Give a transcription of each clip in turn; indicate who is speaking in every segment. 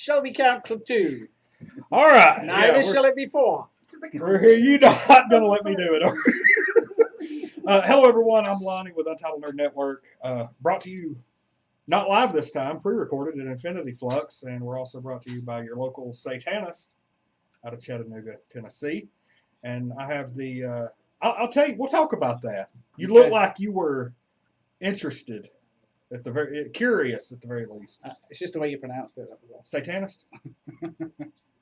Speaker 1: shall we count to 2?
Speaker 2: All right.
Speaker 1: Neither shall it be 4.
Speaker 2: We're here. You're not going to let me do it, are you? Hello, everyone. I'm Lonnie with Untitled Nerd Network. Brought to you, not live this time, pre-recorded at Infinity Flux, and we're also brought to you by your local Satanist out of Chattanooga, Tennessee. And I have the, I'll tell you, we'll talk about that. You look like you were interested, at the curious at the very least.
Speaker 1: It's just the way you pronounced it.
Speaker 2: Satanist?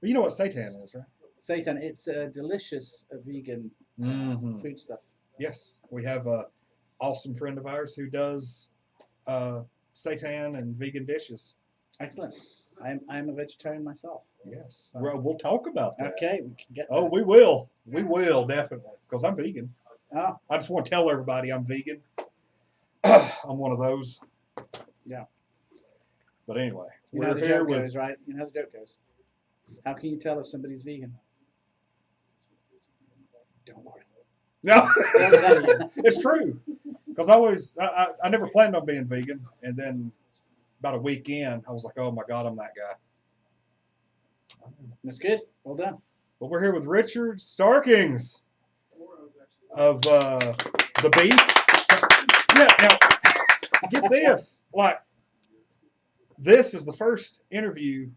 Speaker 2: You know what Satan is, right?
Speaker 1: Satan, it's a delicious vegan food stuff.
Speaker 2: Yes, we have an awesome friend of ours who does seitan and vegan dishes.
Speaker 1: Excellent. I'm a vegetarian myself.
Speaker 2: Yes. So. We'll talk about that.
Speaker 1: Okay, we can get that.
Speaker 2: Oh, we will. We will, definitely, because I'm vegan.
Speaker 1: Oh.
Speaker 2: I just want to tell everybody I'm vegan. I'm one of those.
Speaker 1: Yeah.
Speaker 2: But anyway.
Speaker 1: You know how the joke goes, right? You know how the joke goes. How can you tell if somebody's vegan? Don't worry.
Speaker 2: No, it's true. Because I never planned on being vegan, and then about a week in, I was like, oh my God, I'm that guy.
Speaker 1: That's good. Well done.
Speaker 2: But we're here with Richard Starkings of the Beef. Yeah, now, get this. Like, this is the first interview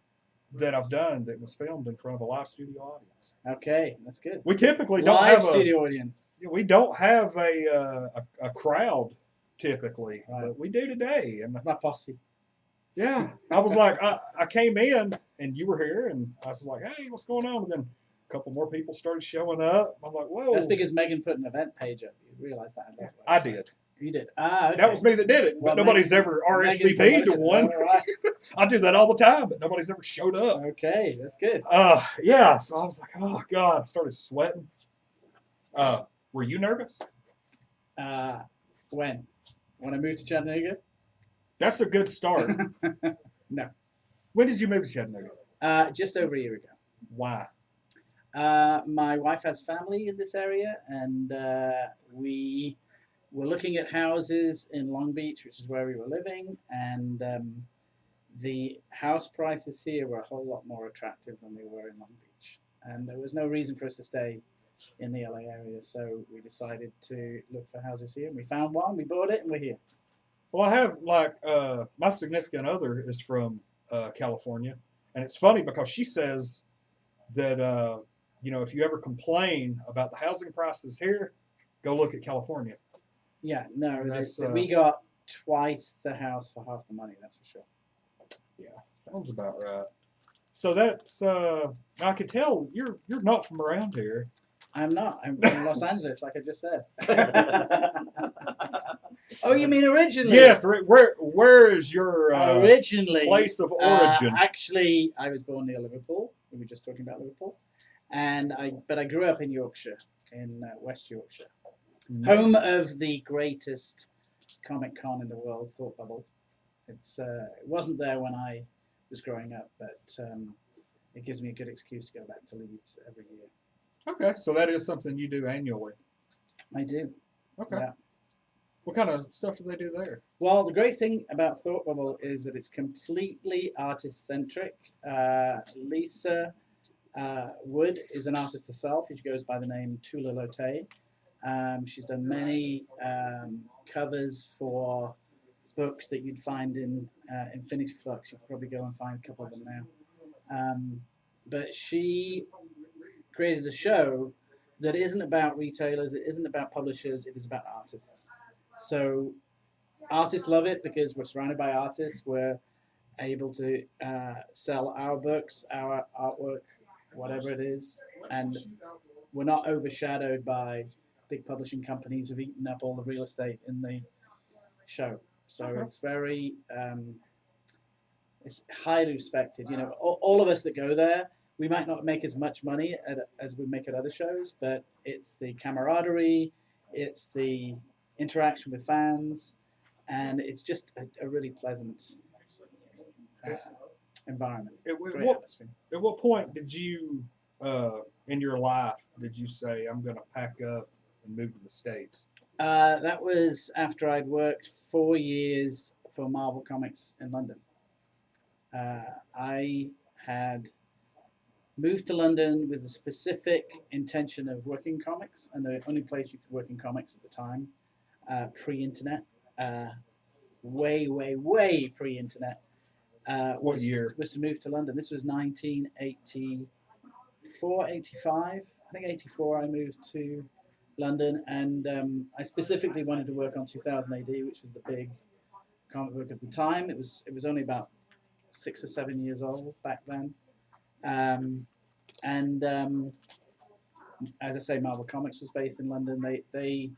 Speaker 2: that I've done that was filmed in front of a live studio audience.
Speaker 1: Okay, that's good.
Speaker 2: We typically don't have
Speaker 1: a studio audience.
Speaker 2: We don't have a crowd typically, right. But we do today. And
Speaker 1: that's my posse.
Speaker 2: Yeah, I was like, I came in and you were here, and I was like, hey, what's going on? And then a couple more people started showing up. I'm like, whoa.
Speaker 1: That's because Megan put an event page up. You realize that?
Speaker 2: Yeah, I did.
Speaker 1: You did. Okay.
Speaker 2: That was me that did it, but nobody's ever RSVP'd to one. Right. I do that all the time, but nobody's ever showed up.
Speaker 1: Okay, that's good.
Speaker 2: Yeah, so I was like, oh God, I started sweating. Were you nervous?
Speaker 1: When I moved to Chattanooga?
Speaker 2: That's a good start.
Speaker 1: No.
Speaker 2: When did you move to Chattanooga?
Speaker 1: Just over a year ago.
Speaker 2: Why?
Speaker 1: My wife has family in this area, and we were looking at houses in Long Beach, which is where we were living, and the house prices here were a whole lot more attractive than they were in Long Beach. And there was no reason for us to stay in the LA area, so we decided to look for houses here. And we found one, we bought it, and we're here.
Speaker 2: Well, I have, like, my significant other is from California, and it's funny because she says that, you know, if you ever complain about the housing prices here, go look at California.
Speaker 1: Yeah, no, we got twice the house for half the money, that's for sure.
Speaker 2: Yeah, sounds about right. So that's, I could tell you're not from around here.
Speaker 1: I'm not. I'm from Los Angeles, like I just said. Oh, you mean originally?
Speaker 2: Yes. Where is your
Speaker 1: originally
Speaker 2: place of origin?
Speaker 1: Actually, I was born near Liverpool. We were just talking about Liverpool, but I grew up in Yorkshire, in West Yorkshire, home of the greatest Comic Con in the world, Thought Bubble. It wasn't there when I was growing up, but it gives me a good excuse to go back to Leeds every year.
Speaker 2: Okay, so that is something you do annually.
Speaker 1: I do.
Speaker 2: Okay.
Speaker 1: Yeah.
Speaker 2: What kind of stuff do they do there?
Speaker 1: Well, the great thing about Thought Bubble is that it's completely artist-centric. Lisa Wood is an artist herself. She goes by the name Tula Lotte. She's done many covers for books that you'd find in Infinity Flux. You could probably go and find a couple of them now. But she created a show that isn't about retailers, it isn't about publishers, it is about artists. So artists love it because we're surrounded by artists. We're able to sell our books, our artwork, whatever it is, and we're not overshadowed by big publishing companies who've eaten up all the real estate in the show. So it's very, it's highly respected. You know, all of us that go there, we might not make as much money as we make at other shows, but it's the camaraderie, it's the interaction with fans, and it's just a really pleasant environment. At
Speaker 2: what point did you, in your life, did you say, I'm going to pack up and move to the States?
Speaker 1: That was after I'd worked 4 years for Marvel Comics in London. I had moved to London with a specific intention of working comics, and the only place you could work in comics at the time, pre-internet, way pre-internet,
Speaker 2: What year?
Speaker 1: was to move to London. This was 1984, 85. I think 84 I moved to London, and I specifically wanted to work on 2000 AD, which was the big comic book of the time. It was only about 6 or 7 years old back then. And as I say, Marvel Comics was based in London. They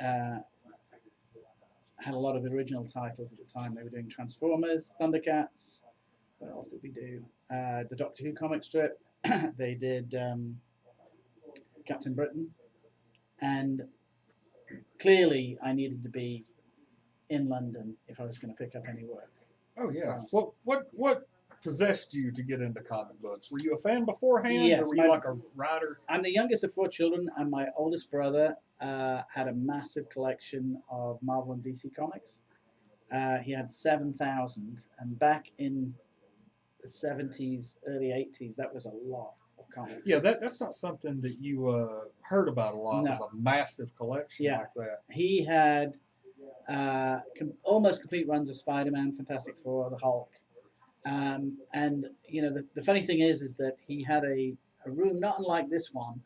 Speaker 1: had a lot of original titles at the time. They were doing Transformers, Thundercats. What else did we do? The Doctor Who comic strip. They did Captain Britain. And clearly, I needed to be in London if I was going to pick up any work.
Speaker 2: Oh yeah. What possessed you to get into comic books? Were you a fan beforehand,
Speaker 1: Yes,
Speaker 2: or were you like a writer?
Speaker 1: I'm the youngest of 4 children, and my oldest brother had a massive collection of Marvel and DC comics. He had 7,000, and back in the 70s, early 80s, that was a lot of comics.
Speaker 2: Yeah, that's not something that you heard about a lot.
Speaker 1: No.
Speaker 2: It was a massive collection like that.
Speaker 1: He had almost complete runs of Spider-Man, Fantastic Four, the Hulk. And you know, the funny thing is that he had a room not unlike this one,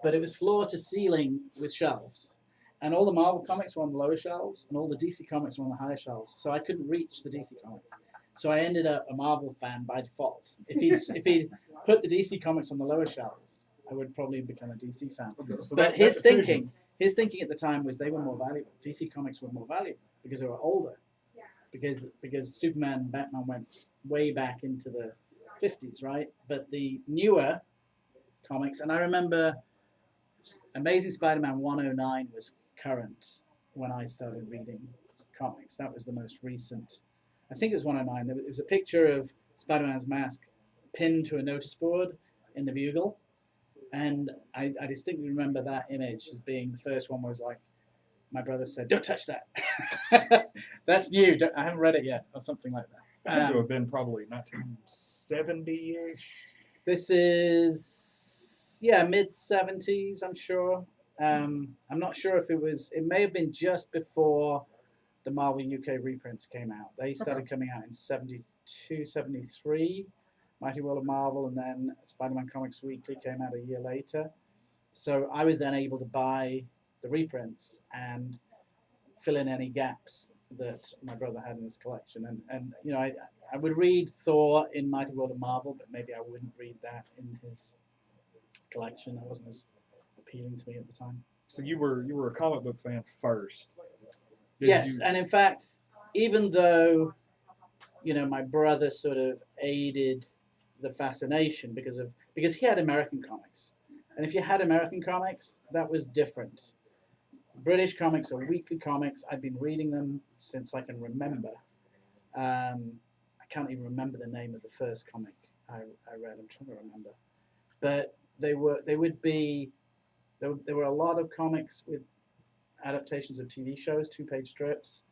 Speaker 1: but it was floor to ceiling with shelves, and all the Marvel comics were on the lower shelves, and all the DC comics were on the higher shelves. So I couldn't reach the DC comics. So I ended up a Marvel fan by default. If he'd put the DC comics on the lower shelves, I would probably become a DC fan.
Speaker 2: So
Speaker 1: But his thinking at the time was they were more valuable. DC comics were more valuable because they were older. Because Superman and Batman went way back into the 50s, right? But the newer comics, and I remember Amazing Spider-Man 109 was current when I started reading comics. That was the most recent. I think it was 109. There was a picture of Spider-Man's mask pinned to a notice board in the Bugle, and I distinctly remember that image as being the first one. Was like, my brother said, "Don't touch that." That's new. I haven't read it yet, or something like that.
Speaker 2: It had to have been probably 1970-ish.
Speaker 1: This is mid 70s, I'm sure. I'm not sure if it was. It may have been just before the Marvel UK reprints came out. They started coming out in 72, 73. Mighty World of Marvel, and then Spider-Man Comics Weekly came out a year later. So I was then able to buy the reprints and fill in any gaps that my brother had in his collection. And you know, I would read Thor in Mighty World of Marvel, but maybe I wouldn't read that in his collection. That wasn't as appealing to me at the time.
Speaker 2: So you were a comic book fan first.
Speaker 1: And in fact, even though, you know, my brother sort of aided the fascination because he had American comics. And if you had American comics, that was different. British comics are weekly comics. I've been reading them since I can remember. I can't even remember the name of the first comic I read. I'm trying to remember. But there were a lot of comics with adaptations of TV shows, 2-page strips.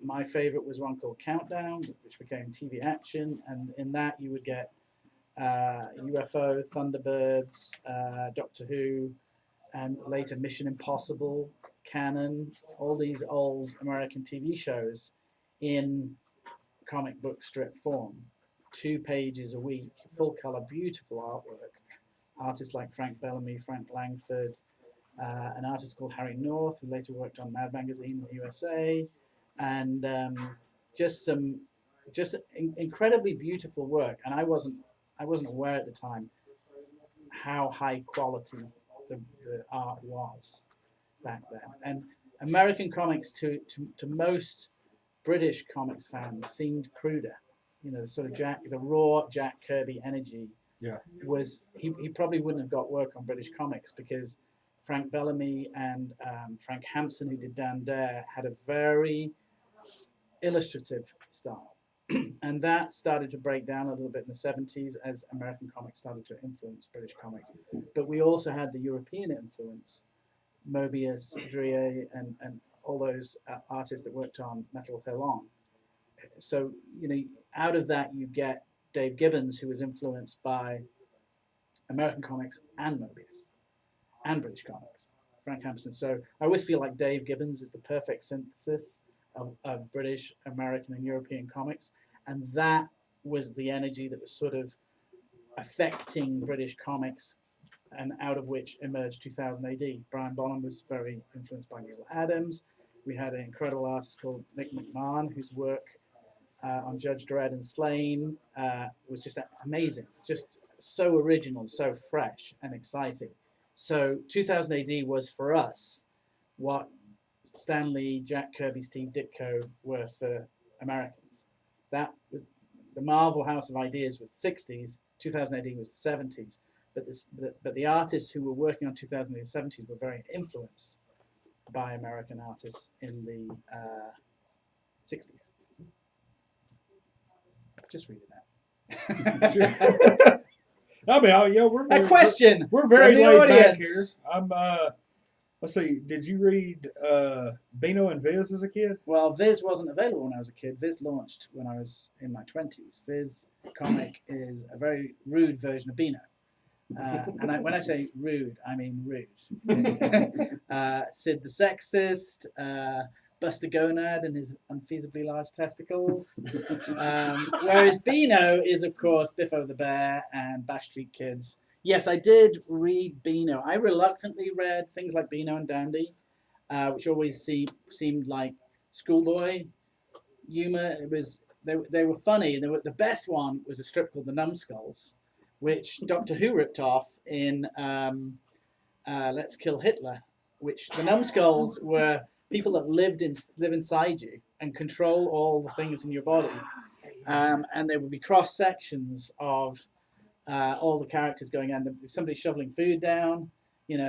Speaker 1: My favorite was one called Countdown, which became TV Action, and in that you would get UFO, Thunderbirds, Doctor Who, and later Mission Impossible, Canon, all these old American TV shows in comic book strip form. 2 pages a week, full color, beautiful artwork. Artists like Frank Bellamy, Frank Langford, an artist called Harry North, who later worked on Mad Magazine in the USA, and just incredibly beautiful work. And I wasn't aware at the time how high quality the art was back then. And American comics to most British comics fans seemed cruder. You know, sort of the raw Jack Kirby energy.
Speaker 2: Yeah.
Speaker 1: Was he probably wouldn't have got work on British comics because Frank Bellamy and Frank Hampson, who did Dan Dare, had a very illustrative style. And that started to break down a little bit in the 70s as American comics started to influence British comics. But we also had the European influence, Mobius, Drie, and all those artists that worked on Metal Hill On. So, you know, out of that you get Dave Gibbons, who was influenced by American comics and Mobius and British comics, Frank Hampson. So I always feel like Dave Gibbons is the perfect synthesis of British, American, and European comics. And that was the energy that was sort of affecting British comics, and out of which emerged 2000 AD. Brian Bolland was very influenced by Neil Adams. We had an incredible artist called Nick McMahon, whose work on Judge Dredd and Slain was just amazing, just so original, so fresh and exciting. So 2000 AD was for us what Stan Lee, Jack Kirby, Steve Ditko were for Americans. That was, the Marvel House of Ideas was 60s, 2000 AD was 70s, but the artists who were working on 2000 AD 70s were very influenced by American artists in the 60s. Just read it out.
Speaker 2: I mean, we're
Speaker 1: a question.
Speaker 2: We're very
Speaker 1: from the
Speaker 2: laid
Speaker 1: audience.
Speaker 2: back here. I'm. Let's see. Did you read Beano and Viz as a kid?
Speaker 1: Well, Viz wasn't available when I was a kid. Viz launched when I was in my 20s. Viz comic is a very rude version of Beano. And when I say rude, I mean rude. Sid the Sexist, Buster Gonad and his unfeasibly large testicles. Whereas Beano is, of course, Biffo the Bear and Bash Street Kids. Yes, I did read Beano. I reluctantly read things like Beano and Dandy, which always seemed like schoolboy humor. It was they were funny. The best one was a strip called The Numbskulls, which Doctor Who ripped off in Let's Kill Hitler. Which the Numbskulls were people that live inside you and control all the things in your body, and there would be cross sections of all the characters going on. Somebody shoveling food down,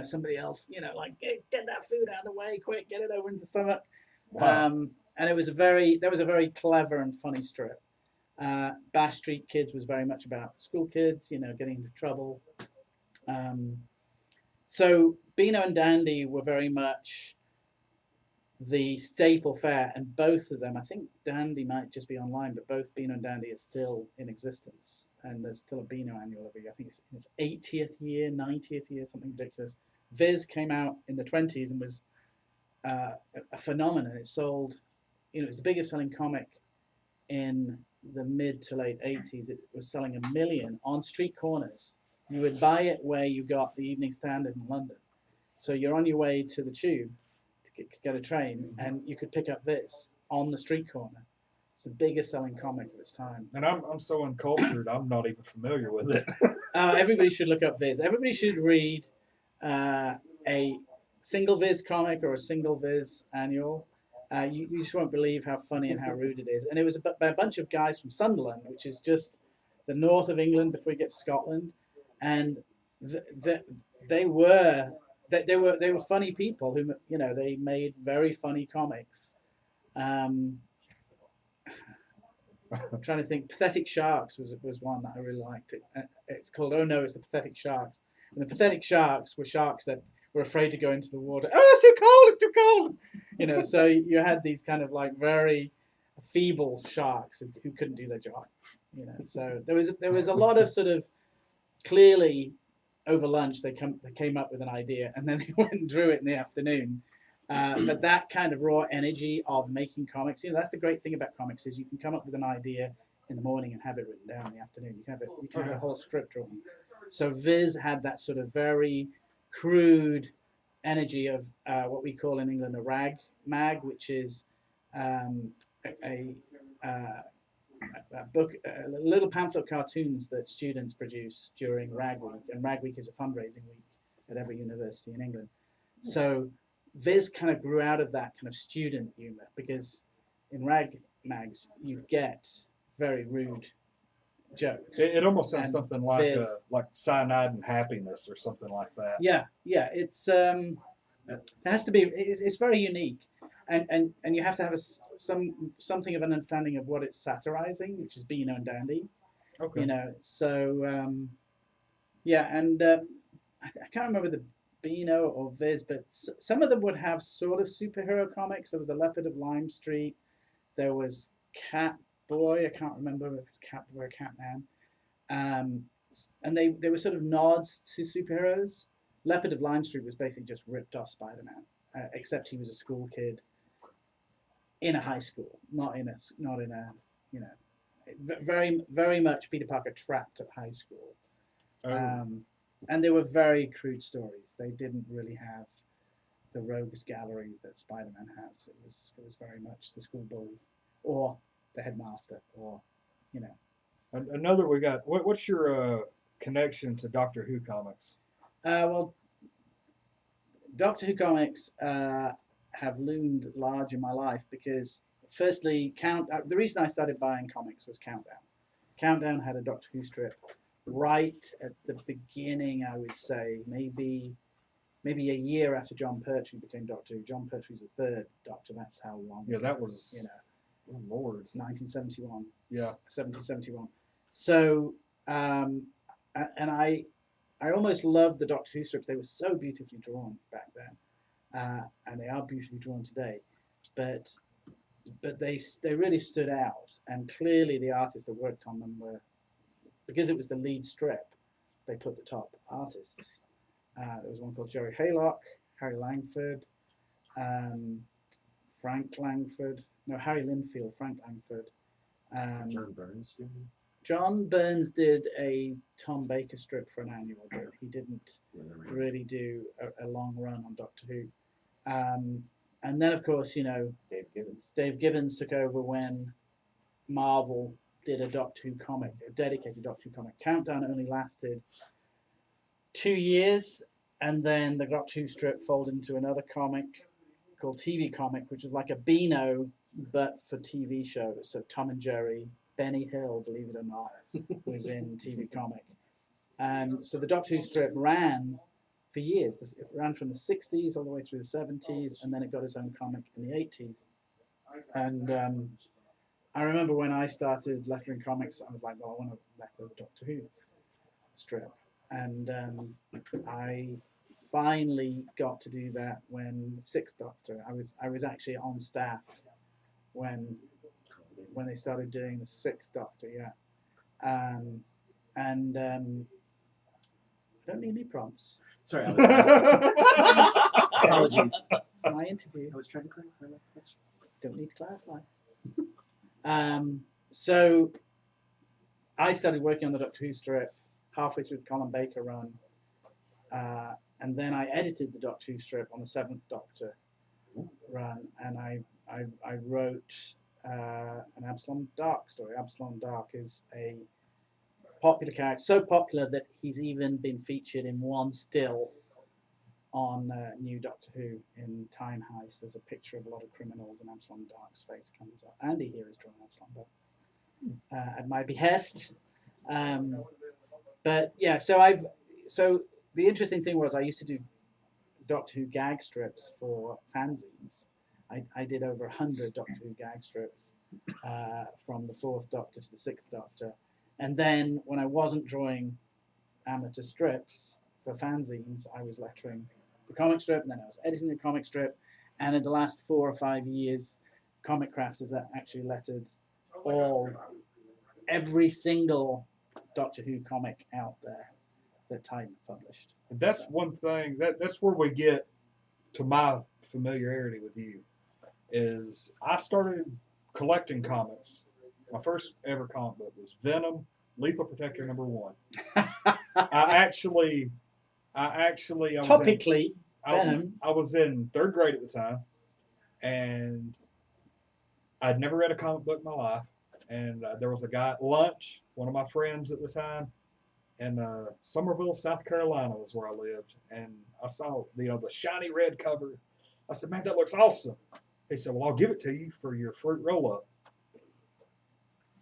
Speaker 1: somebody else, like get that food out of the way, quick, get it over into the stomach. Wow. And that was a very clever and funny strip. Bash Street Kids was very much about school kids, getting into trouble. So Beano and Dandy were very much the staple fare, and both of them, I think Dandy might just be online, but both Beano and Dandy are still in existence, and there's still a Beano annual every year. I think it's in its 80th year, 90th year, something ridiculous. Viz came out in the 20s and was a phenomenon. It sold, it was the biggest selling comic in the mid to late 80s. It was selling 1 million on street corners. You would buy it where you got the Evening Standard in London. So you're on your way to the tube to get a train, and you could pick up this on the street corner. It's the biggest selling comic of its time.
Speaker 2: And I'm so uncultured, I'm not even familiar with it.
Speaker 1: Everybody should look up Viz. Everybody should read a single Viz comic or a single Viz annual. You just won't believe how funny and how rude it is. And it was by a bunch of guys from Sunderland, which is just the north of England before you get to Scotland. And they were funny people who, they made very funny comics. I'm trying to think. Pathetic Sharks was one that I really liked. It's called Oh No, It's the Pathetic Sharks. And the Pathetic Sharks were sharks that were afraid to go into the water. Oh, it's too cold. So you had these kind of like very feeble sharks who couldn't do their job. So there was a lot of sort of, clearly over lunch they came up with an idea and then they went and drew it in the afternoon. But that kind of raw energy of making comics, that's the great thing about comics, is you can come up with an idea in the morning and have it written down in the afternoon. You can have a whole script drawn. So Viz had that sort of very crude energy of what we call in England a rag mag, which is a book, little pamphlet cartoons that students produce during Rag Week, and Rag Week is a fundraising week at every university in England. So Viz kind of grew out of that kind of student humor, because in rag mags you get very rude jokes.
Speaker 2: It almost sounds something like Cyanide and Happiness or something like that.
Speaker 1: Yeah, it's it has to be. It's very unique. And you have to have something of an understanding of what it's satirizing, which is Beano and Dandy.
Speaker 2: Okay.
Speaker 1: And I can't remember the Beano or Viz, but some of them would have sort of superhero comics. There was a Leopard of Lime Street. There was Cat Boy. I can't remember if it's Cat Boy or Catman. And they were sort of nods to superheroes. Leopard of Lime Street was basically just ripped off Spider-Man, except he was a school kid in a high school, not in a you know, very much Peter Parker trapped at high school. And they were very crude stories. They didn't really have the rogues gallery that Spider-Man has. It was very much the school bully or the headmaster, or you know.
Speaker 2: Another we got. What's your connection to Doctor Who comics?
Speaker 1: Well, Doctor Who comics have loomed large in my life because, firstly, the reason I started buying comics was Countdown. Countdown had a Doctor Who strip right at the beginning, I would say, maybe a year after John Pertwee became Doctor Who. John Pertwee's the third Doctor. That's how long.
Speaker 2: Yeah, that was. Oh Lord.
Speaker 1: 1971.
Speaker 2: Yeah.
Speaker 1: 71. So, and I almost loved the Doctor Who strips. They were so beautifully drawn back then, and they are beautifully drawn today. But they really stood out, and clearly the artists that worked on them were, because it was the lead strip, they put the top artists. There was one called Jerry Haylock, Harry Langford, Frank Langford. No, Harry Linfield, Frank Langford.
Speaker 3: John Burns.
Speaker 1: John Burns did a Tom Baker strip for an annual, but he didn't really do a long run on Doctor Who. And then, of course, Dave Gibbons took over when Marvel did a Doctor Who comic, a dedicated Doctor Who comic. Countdown only lasted 2 years, and then the Doctor Who strip folded into another comic called TV Comic, which was like a Beano, but for TV shows. So Tom and Jerry, Benny Hill, believe it or not, was in TV Comic. And so the Doctor Who strip ran for years. It ran from the 60s all the way through the 70s, and then it got its own comic in the 80s. And I remember when I started lettering comics, I was like, well, I want to letter the Doctor Who strip. And I finally got to do that when Sixth Doctor. I was actually on staff when they started doing the Sixth Doctor, yeah. I don't need any prompts.
Speaker 3: Sorry, I was apologies.
Speaker 1: It's my interview.
Speaker 3: I was trying to clarify my question.
Speaker 1: Don't need to clarify. So I started working on the Doctor Who strip halfway through the Colin Baker run, and then I edited the Doctor Who strip on the Seventh Doctor run, and I wrote an Absalom Dark story. Absalom Dark is a popular character, so popular that he's even been featured in one still on New Doctor Who in Time Heist. There's a picture of a lot of criminals, and Absalom Dark's face comes up. Andy here is drawing Absalom Dark at my behest. But yeah, so the interesting thing was I used to do Doctor Who gag strips for fanzines. I did over 100 Doctor Who gag strips from the Fourth Doctor to the Sixth Doctor. And then when I wasn't drawing amateur strips for fanzines, I was lettering the comic strip, and then I was editing the comic strip. And in the last 4 or 5 years, Comicraft has actually lettered every single Doctor Who comic out there that Titan published.
Speaker 2: That's one thing, that's where we get to my familiarity with you, is I started collecting comics. My first ever comic book was Venom, Lethal Protector #1. I was in 3rd grade at the time, and I'd never read a comic book in my life. And there was a guy at lunch, one of my friends at the time, in Somerville, South Carolina was where I lived, and I saw the shiny red cover. I said, "Man, that looks awesome." He said, "Well, I'll give it to you for your fruit roll-up."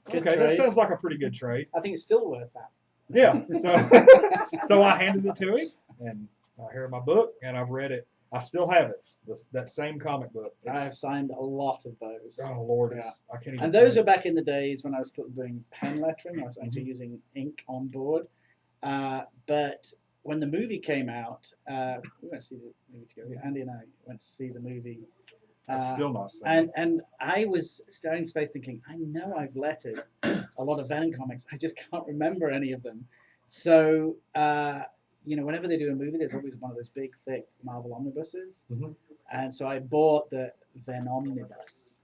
Speaker 2: Okay, that sounds like a pretty good trade.
Speaker 1: I think it's still worth that.
Speaker 2: Yeah, so I handed it to him, and here in my book, and I've read it. I still have it. That same comic book.
Speaker 1: I have signed a lot of those.
Speaker 2: Oh Lord, yeah. I can't even.
Speaker 1: And those were back in the days when I was still doing pen lettering. I was actually using ink on board. But when the movie came out, we went to see the movie together. Andy and I went to see the movie.
Speaker 2: I've still not seen
Speaker 1: it. And I was staring in space thinking, I know I've lettered a lot of Venom comics. I just can't remember any of them. So, whenever they do a movie, there's always one of those big, thick Marvel omnibuses.
Speaker 2: Mhm.
Speaker 1: And so I bought the Venomnibus.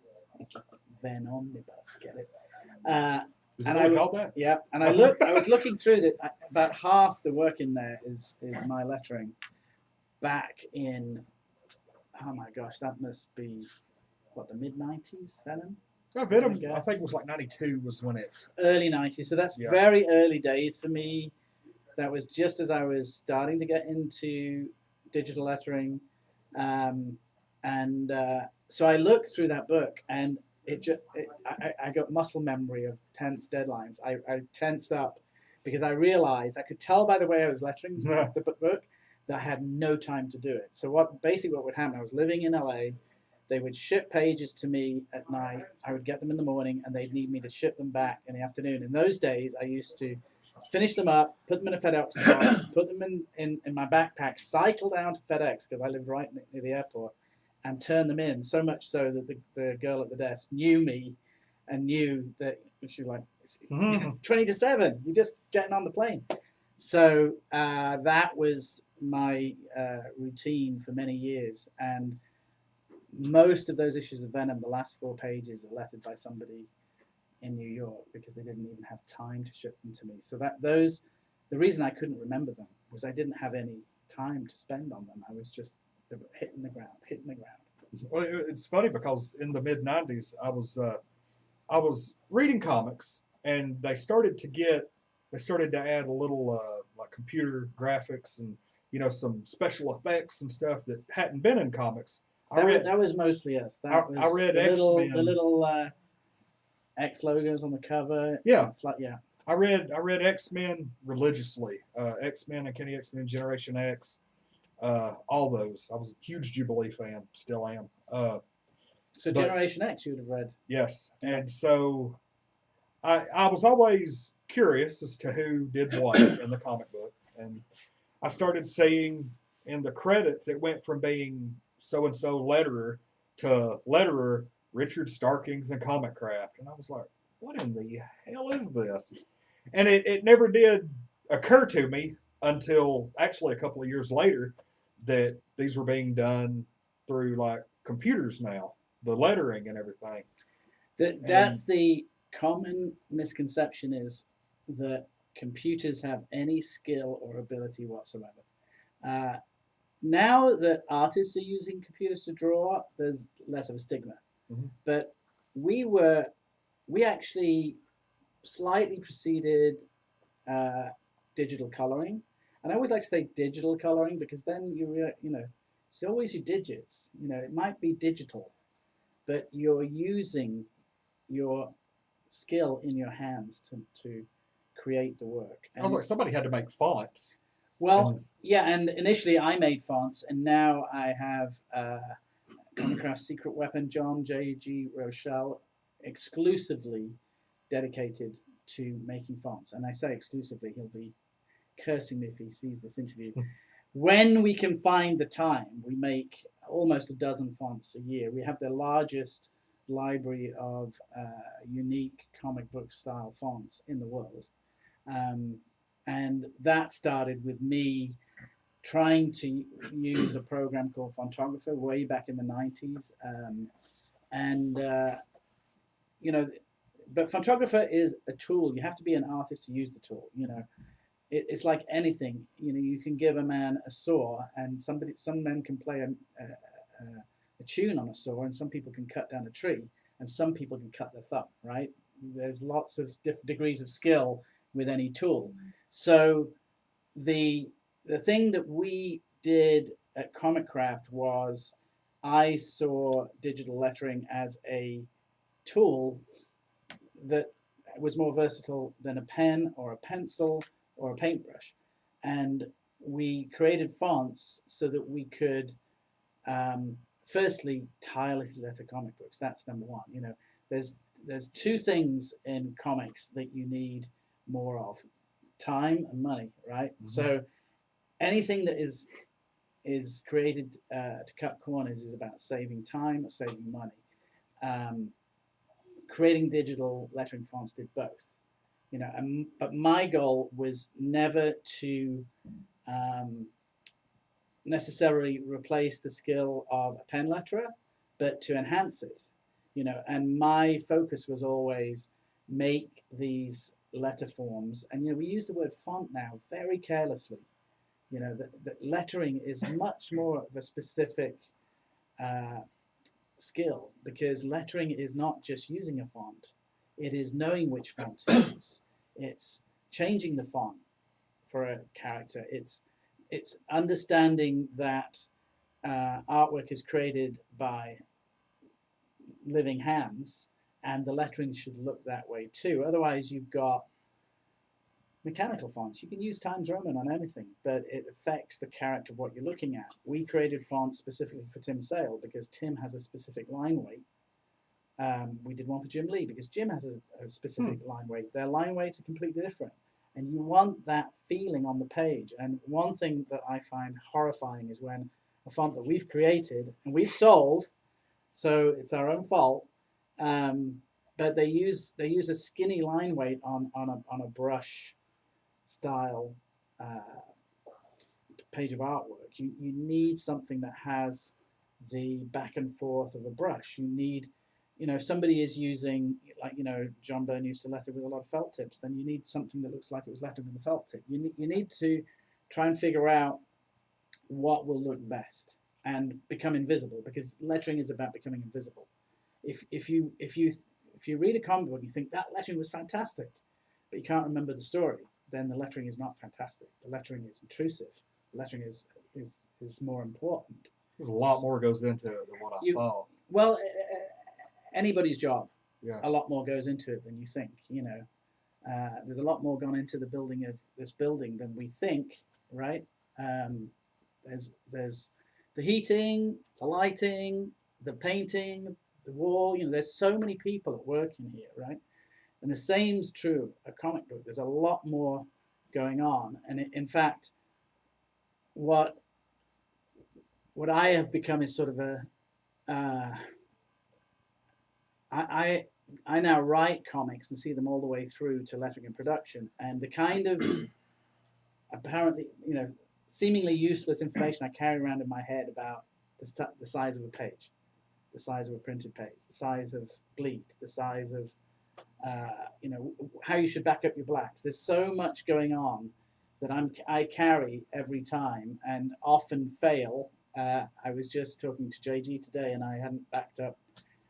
Speaker 1: Venomnibus, get it?
Speaker 2: Is it
Speaker 1: And
Speaker 2: really called that?
Speaker 1: Yeah, and I was looking through that. About half the work in there is my lettering. Back in, oh my gosh, that must be what, the mid '90s, Venom.
Speaker 2: Venom,
Speaker 1: I
Speaker 2: I think it was like 92 was when it.
Speaker 1: Early '90s, so that's very early days for me. That was just as I was starting to get into digital lettering, so I looked through that book, and I got muscle memory of tense deadlines. I tensed up because I realized I could tell by the way I was lettering the book that I had no time to do it. So what would happen? I was living in LA. They would ship pages to me at night. I would get them in the morning, and they'd need me to ship them back in the afternoon. In those days, I used to finish them up, put them in a FedEx box, put them in my backpack, cycle down to FedEx because I lived right near the airport, and turn them in. So much so that the girl at the desk knew me and knew that she was like, it's 20 to 7. You're just getting on the plane. So that was my routine for many years. And most of those issues of Venom, the last 4 pages, are lettered by somebody in New York because they didn't even have time to ship them to me. So the reason I couldn't remember them was I didn't have any time to spend on them. I was just hitting the ground.
Speaker 2: Well, it's funny because in the mid '90s, I was reading comics, and they started to add a little like computer graphics and some special effects and stuff that hadn't been in comics.
Speaker 1: That was mostly us. I read
Speaker 2: X-Men.
Speaker 1: The little X logos on the cover.
Speaker 2: Yeah.
Speaker 1: It's like, yeah.
Speaker 2: I read X-Men religiously. X-Men, Uncanny X-Men, Generation X, all those. I was a huge Jubilee fan, still am.
Speaker 1: So Generation X you would have read.
Speaker 2: Yes. And so I was always curious as to who did what in the comic book. And I started seeing in the credits, it went from being so-and-so letterer to letterer Richard Starkings and Comicraft. And I was like, what in the hell is this? And it never did occur to me until actually a couple of years later that these were being done through like computers now, the lettering and everything.
Speaker 1: That's the common misconception, is that computers have any skill or ability whatsoever. Now that artists are using computers to draw, there's less of a stigma.
Speaker 2: Mm-hmm.
Speaker 1: But we actually slightly preceded digital coloring. And I always like to say digital coloring because then it's always your digits. It might be digital, but you're using your skill in your hands to create the work.
Speaker 2: I was like, somebody had to make fonts.
Speaker 1: Well, yeah, and initially I made fonts, and now I have Comicraft's secret weapon, John J.G. Rochelle, exclusively dedicated to making fonts. And I say exclusively, he'll be cursing me if he sees this interview. When we can find the time, we make almost a dozen fonts a year. We have the largest library of unique comic book style fonts in the world. And that started with me trying to use a program called Fontographer way back in the 90s. But Fontographer is a tool. You have to be an artist to use the tool. It's like anything. You can give a man a saw, and some men can play a tune on a saw, and some people can cut down a tree, and some people can cut their thumb, right? There's lots of different degrees of skill with any tool. So the thing that we did at Comicraft was I saw digital lettering as a tool that was more versatile than a pen or a pencil or a paintbrush. And we created fonts so that we could firstly tirelessly letter comic books. That's number one. There's 2 things in comics that you need more of: time and money, right? Mm-hmm. So anything that is created to cut corners is about saving time or saving money. creating digital lettering fonts did both. But my goal was never to necessarily replace the skill of a pen letterer, but to enhance it. And my focus was always make these letter forms, and we use the word font now very carelessly. That lettering is much more of a specific skill, because lettering is not just using a font, it is knowing which font to use. It's changing the font for a character. It's understanding that artwork is created by living hands, and the lettering should look that way too. Otherwise, you've got mechanical fonts. You can use Times Roman on anything, but it affects the character of what you're looking at. We created fonts specifically for Tim Sale because Tim has a specific line weight. We did one for Jim Lee because Jim has a specific line weight. Their line weights are completely different. And you want that feeling on the page. And one thing that I find horrifying is when a font that we've created and we've sold, so it's our own fault, but they use a skinny line weight on a brush style page of artwork. You need something that has the back and forth of a brush. You need, if somebody is using, like, John Byrne used to letter with a lot of felt tips, then you need something that looks like it was lettered with a felt tip. You need to try and figure out what will look best and become invisible, because lettering is about becoming invisible. If you read a comic book and you think that lettering was fantastic, but you can't remember the story, then the lettering is not fantastic. The lettering is intrusive. The lettering is more important.
Speaker 2: There's a lot more goes into it than what I thought.
Speaker 1: Well, anybody's job.
Speaker 2: Yeah.
Speaker 1: A lot more goes into it than you think. There's a lot more gone into the building of this building than we think, right? There's the heating, the lighting, the painting, the wall. There's so many people at work in here, right? And the same's true of a comic book. There's a lot more going on, and in fact, what I have become is sort of I now write comics and see them all the way through to lettering and production, and the kind of apparently, seemingly useless information I carry around in my head about the size of a page, the size of a printed page, the size of bleed, the size of how you should back up your blacks. There's so much going on that I carry every time and often fail. I was just talking to JG today, and I hadn't backed up.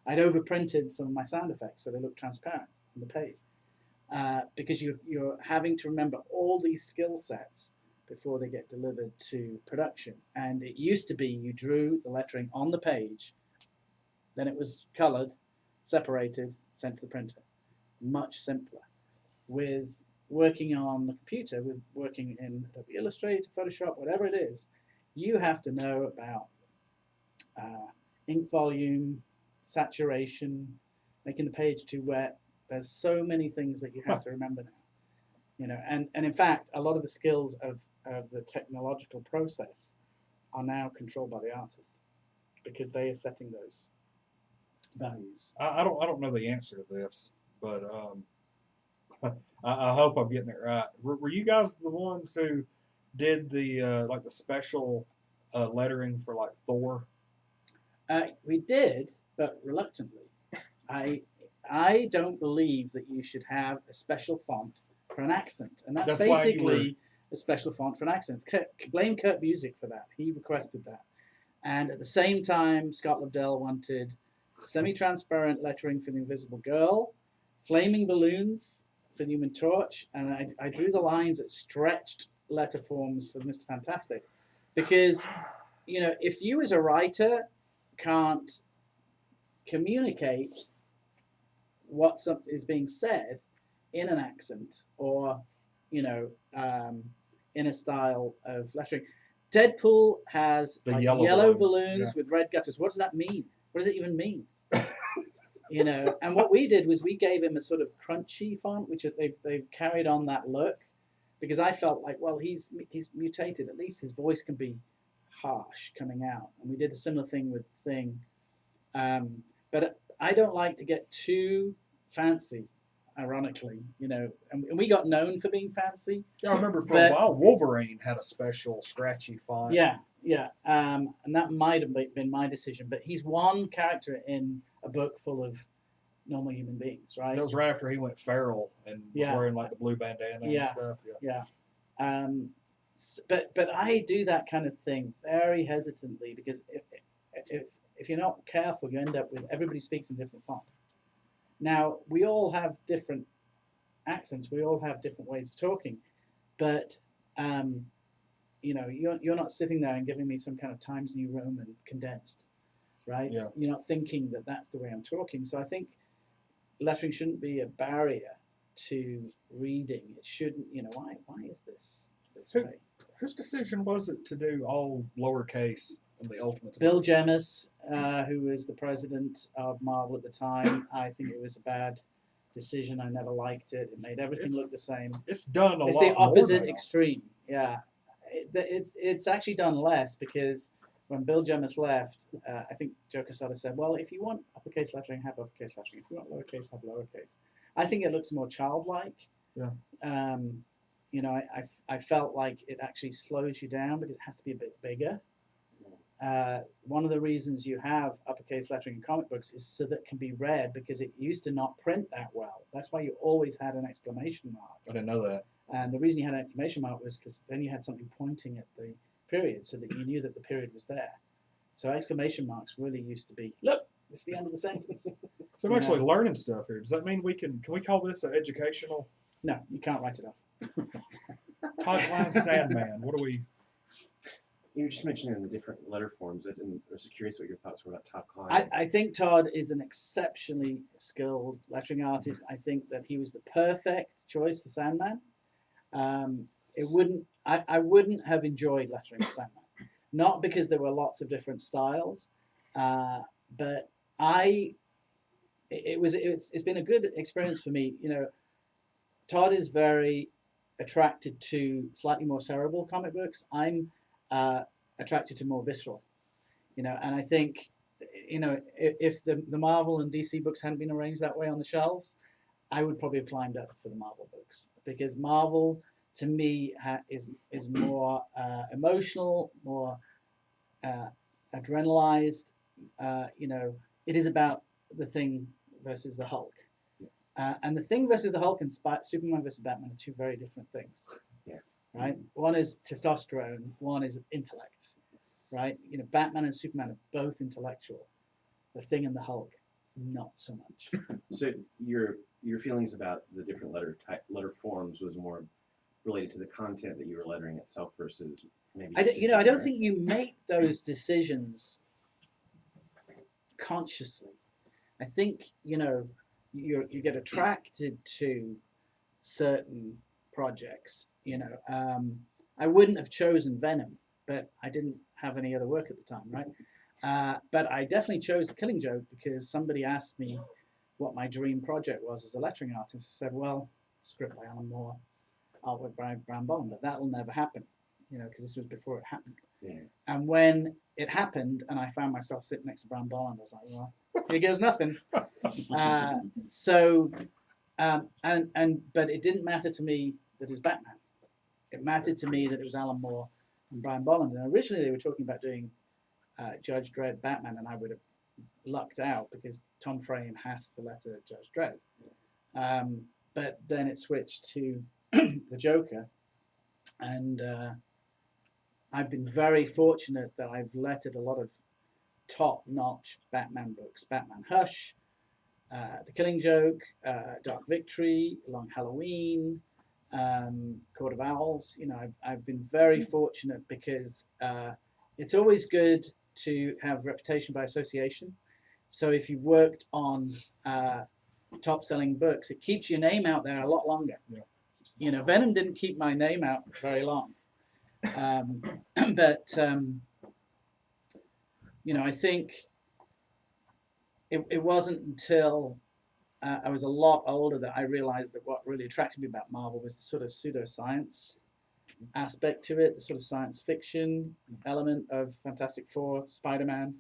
Speaker 1: I'd overprinted some of my sound effects so they look transparent on the page, because you're having to remember all these skill sets before they get delivered to production. And it used to be you drew the lettering on the page, then it was colored, separated, sent to the printer. Much simpler. With working on the computer, with working in Adobe Illustrator, Photoshop, whatever it is, you have to know about ink volume, saturation, making the page too wet. There's so many things that you have to remember now. And in fact, a lot of the skills of the technological process are now controlled by the artist, because they are setting those values.
Speaker 2: I don't know the answer to this, but I hope I'm getting it right. Were you guys the ones who did the like the special lettering for like Thor?
Speaker 1: We did, but reluctantly. I don't believe that you should have a special font for an accent, and that's basically a special font for an accent. Blame Kurt Busiek for that. He requested that. And at the same time, Scott Lobdell wanted semi-transparent lettering for the Invisible Girl, flaming balloons for the Human Torch, and I drew the lines at stretched letter forms for Mr. Fantastic, because if you as a writer can't communicate what is being said in an accent or in a style of lettering. Deadpool has like yellow balloons with red gutters. What does that mean? What does it even mean? And what we did was we gave him a sort of crunchy font, which they've carried on that look, because I felt like, well, he's mutated. At least his voice can be harsh coming out. And we did a similar thing with Thing. But I don't like to get too fancy, ironically, you know, and we got known for being fancy.
Speaker 2: Yeah, I remember for
Speaker 1: But-
Speaker 2: a while Wolverine had a special scratchy font.
Speaker 1: Yeah, and that might have been my decision, but he's one character in a book full of normal human beings, right?
Speaker 2: That was right after he went feral and was
Speaker 1: Yeah.
Speaker 2: wearing like the blue bandana and
Speaker 1: Yeah.
Speaker 2: stuff. Yeah.
Speaker 1: Yeah. But I do that kind of thing very hesitantly because if you're not careful, you end up with everybody speaks in different font. Now we all have different accents, we all have different ways of talking, but you know, you're not sitting there and giving me some kind of Times New Roman condensed, right?
Speaker 2: Yeah.
Speaker 1: You're not thinking that that's the way I'm talking. So I think lettering shouldn't be a barrier to reading. It shouldn't, you know, why is this way?
Speaker 2: Whose decision was it to do all lowercase in the Ultimates?
Speaker 1: Bill Jemas, who was the president of Marvel at the time, I think it was a bad decision. I never liked it. It made everything look the same.
Speaker 2: It's done a
Speaker 1: It's
Speaker 2: lot
Speaker 1: the opposite
Speaker 2: more now.
Speaker 1: extreme. Yeah, it's actually done less because when Bill Jemas left, I think Joe Quesada said, "Well, if you want uppercase lettering, have uppercase lettering. If you want lowercase, have lowercase." I think it looks more childlike.
Speaker 2: Yeah.
Speaker 1: You know, I felt like it actually slows you down because it has to be a bit bigger. One of the reasons you have uppercase lettering in comic books is so that it can be read because it used to not print that well. That's why you always had an exclamation mark.
Speaker 2: I didn't know that.
Speaker 1: And the reason you had an exclamation mark was because then you had something pointing at the period so that you knew that the period was there. So exclamation marks really used to be, look, it's the end of the sentence.
Speaker 2: So I'm actually learning stuff here. Does that mean can we call this an educational?
Speaker 1: No, you can't write it off.
Speaker 2: Todd Klein Sandman. What do we?
Speaker 3: You were just mentioning the different letter forms, and I was curious what your thoughts were about Todd Klein.
Speaker 1: I think Todd is an exceptionally skilled lettering artist. I think that he was the perfect choice for Sandman. I wouldn't have enjoyed lettering Sandman, not because there were lots of different styles, but it's been a good experience for me. You know, Todd is very attracted to slightly more cerebral comic books. I'm attracted to more visceral, you know, and I think, you know, if the Marvel and DC books hadn't been arranged that way on the shelves, I would probably have climbed up for the Marvel books because Marvel, to me, is more emotional, more adrenalized. You know, it is about the Thing versus the Hulk. And the Thing versus the Hulk and Superman versus Batman are two very different things.
Speaker 3: Yeah.
Speaker 1: Right? One is testosterone, one is intellect. Right? You know, Batman and Superman are both intellectual. The Thing and the Hulk, not so much.
Speaker 3: So your feelings about the different letter forms was more related to the content that you were lettering itself versus maybe.
Speaker 1: I don't think you make those decisions consciously. I think, you know, you get attracted to certain projects. You know, I wouldn't have chosen Venom, but I didn't have any other work at the time, right? But I definitely chose The Killing Joke because somebody asked me what my dream project was as a lettering artist. I said, well, script by Alan Moore, artwork by Brian Bolland, but that'll never happen, you know, because this was before it happened.
Speaker 3: Yeah.
Speaker 1: And when it happened and I found myself sitting next to Brian Bolland, I was like, well, here goes nothing. But it didn't matter to me that it was Batman. It mattered to me that it was Alan Moore and Brian Bolland. And originally they were talking about doing Judge Dredd Batman, and I would have lucked out because Tom Frame has to letter Judge Dredd. But then it switched to the Joker, and I've been very fortunate that I've lettered a lot of top-notch Batman books. Batman Hush, The Killing Joke, Dark Victory, Long Halloween, Court of Owls. You know, I've been very fortunate because it's always good to have reputation by association. So if you've worked on top-selling books, it keeps your name out there a lot longer.
Speaker 2: Yeah.
Speaker 1: You know, Venom didn't keep my name out very long. But you know, I think it wasn't until I was a lot older that I realized that what really attracted me about Marvel was the sort of pseudoscience aspect to it, the sort of science fiction element of Fantastic Four, Spider-Man,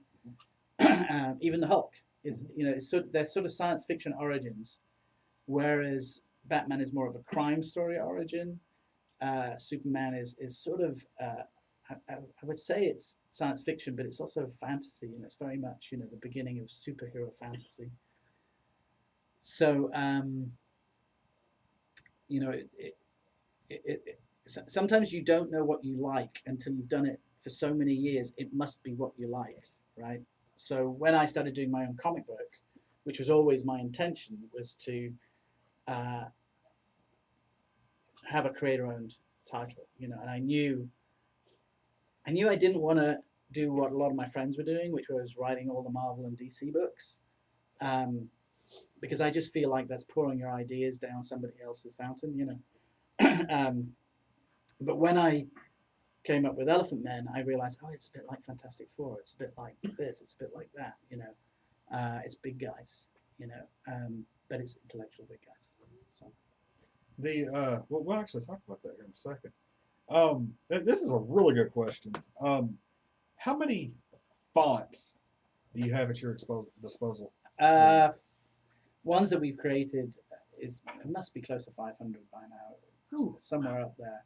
Speaker 1: even the Hulk is, you know, they're sort of science fiction origins whereas Batman is more of a crime story origin. Superman is sort of I would say it's science fiction, but it's also fantasy, and it's very much the beginning of superhero fantasy. So sometimes you don't know what you like until you've done it for so many years. It must be what you like, right? So when I started doing my own comic book, which was always my intention, was to have a creator-owned title, and I knew I didn't want to do what a lot of my friends were doing, which was writing all the Marvel and DC books, because I just feel like that's pouring your ideas down somebody else's fountain, But when I came up with Elephant Men, I realized, it's a bit like Fantastic Four. It's a bit like this. It's a bit like that. It's big guys. But it's intellectual big guys. So
Speaker 2: we'll actually talk about that here in a second. This is a really good question. How many fonts do you have at your disposal?
Speaker 1: Ones that we've created it must be close to 500 by now. It's somewhere up there.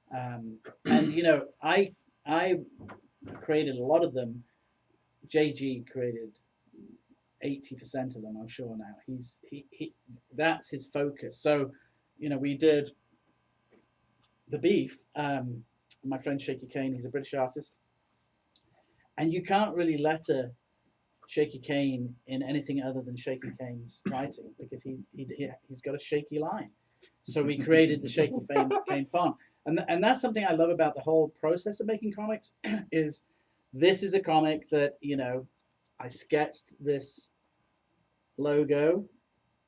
Speaker 1: And I created a lot of them. JG created 80% of them, I'm sure now. He that's his focus. So, we did The Beef. My friend Shaky Kane, he's a British artist, and you can't really letter Shaky Kane in anything other than Shaky Kane's writing, because he's got a shaky line. So we created the Shaky Kane font. And that's something I love about the whole process of making comics is this is a comic that, I sketched this logo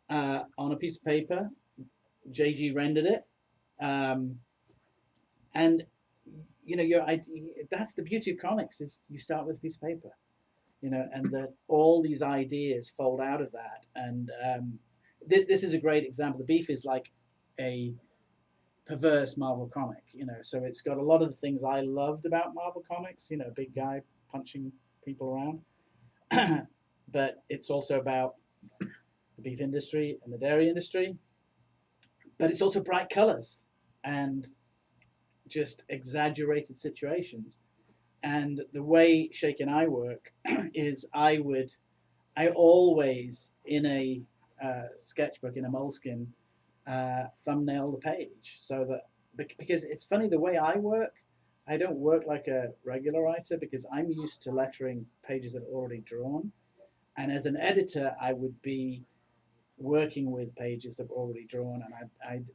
Speaker 1: on a piece of paper. JG rendered it. And, that's the beauty of comics is you start with a piece of paper, and that all these ideas fold out of that. And this is a great example. The Beef is like a perverse Marvel comic, so it's got a lot of the things I loved about Marvel comics, big guy punching people around, but it's also about the beef industry and the dairy industry, but it's also bright colors and just exaggerated situations. And the way Shake and I work is I always in a sketchbook in a moleskin thumbnail the page, so that because it's funny the way I work, I don't work like a regular writer because I'm used to lettering pages that are already drawn, and as an editor I would be working with pages that are already drawn, and I'd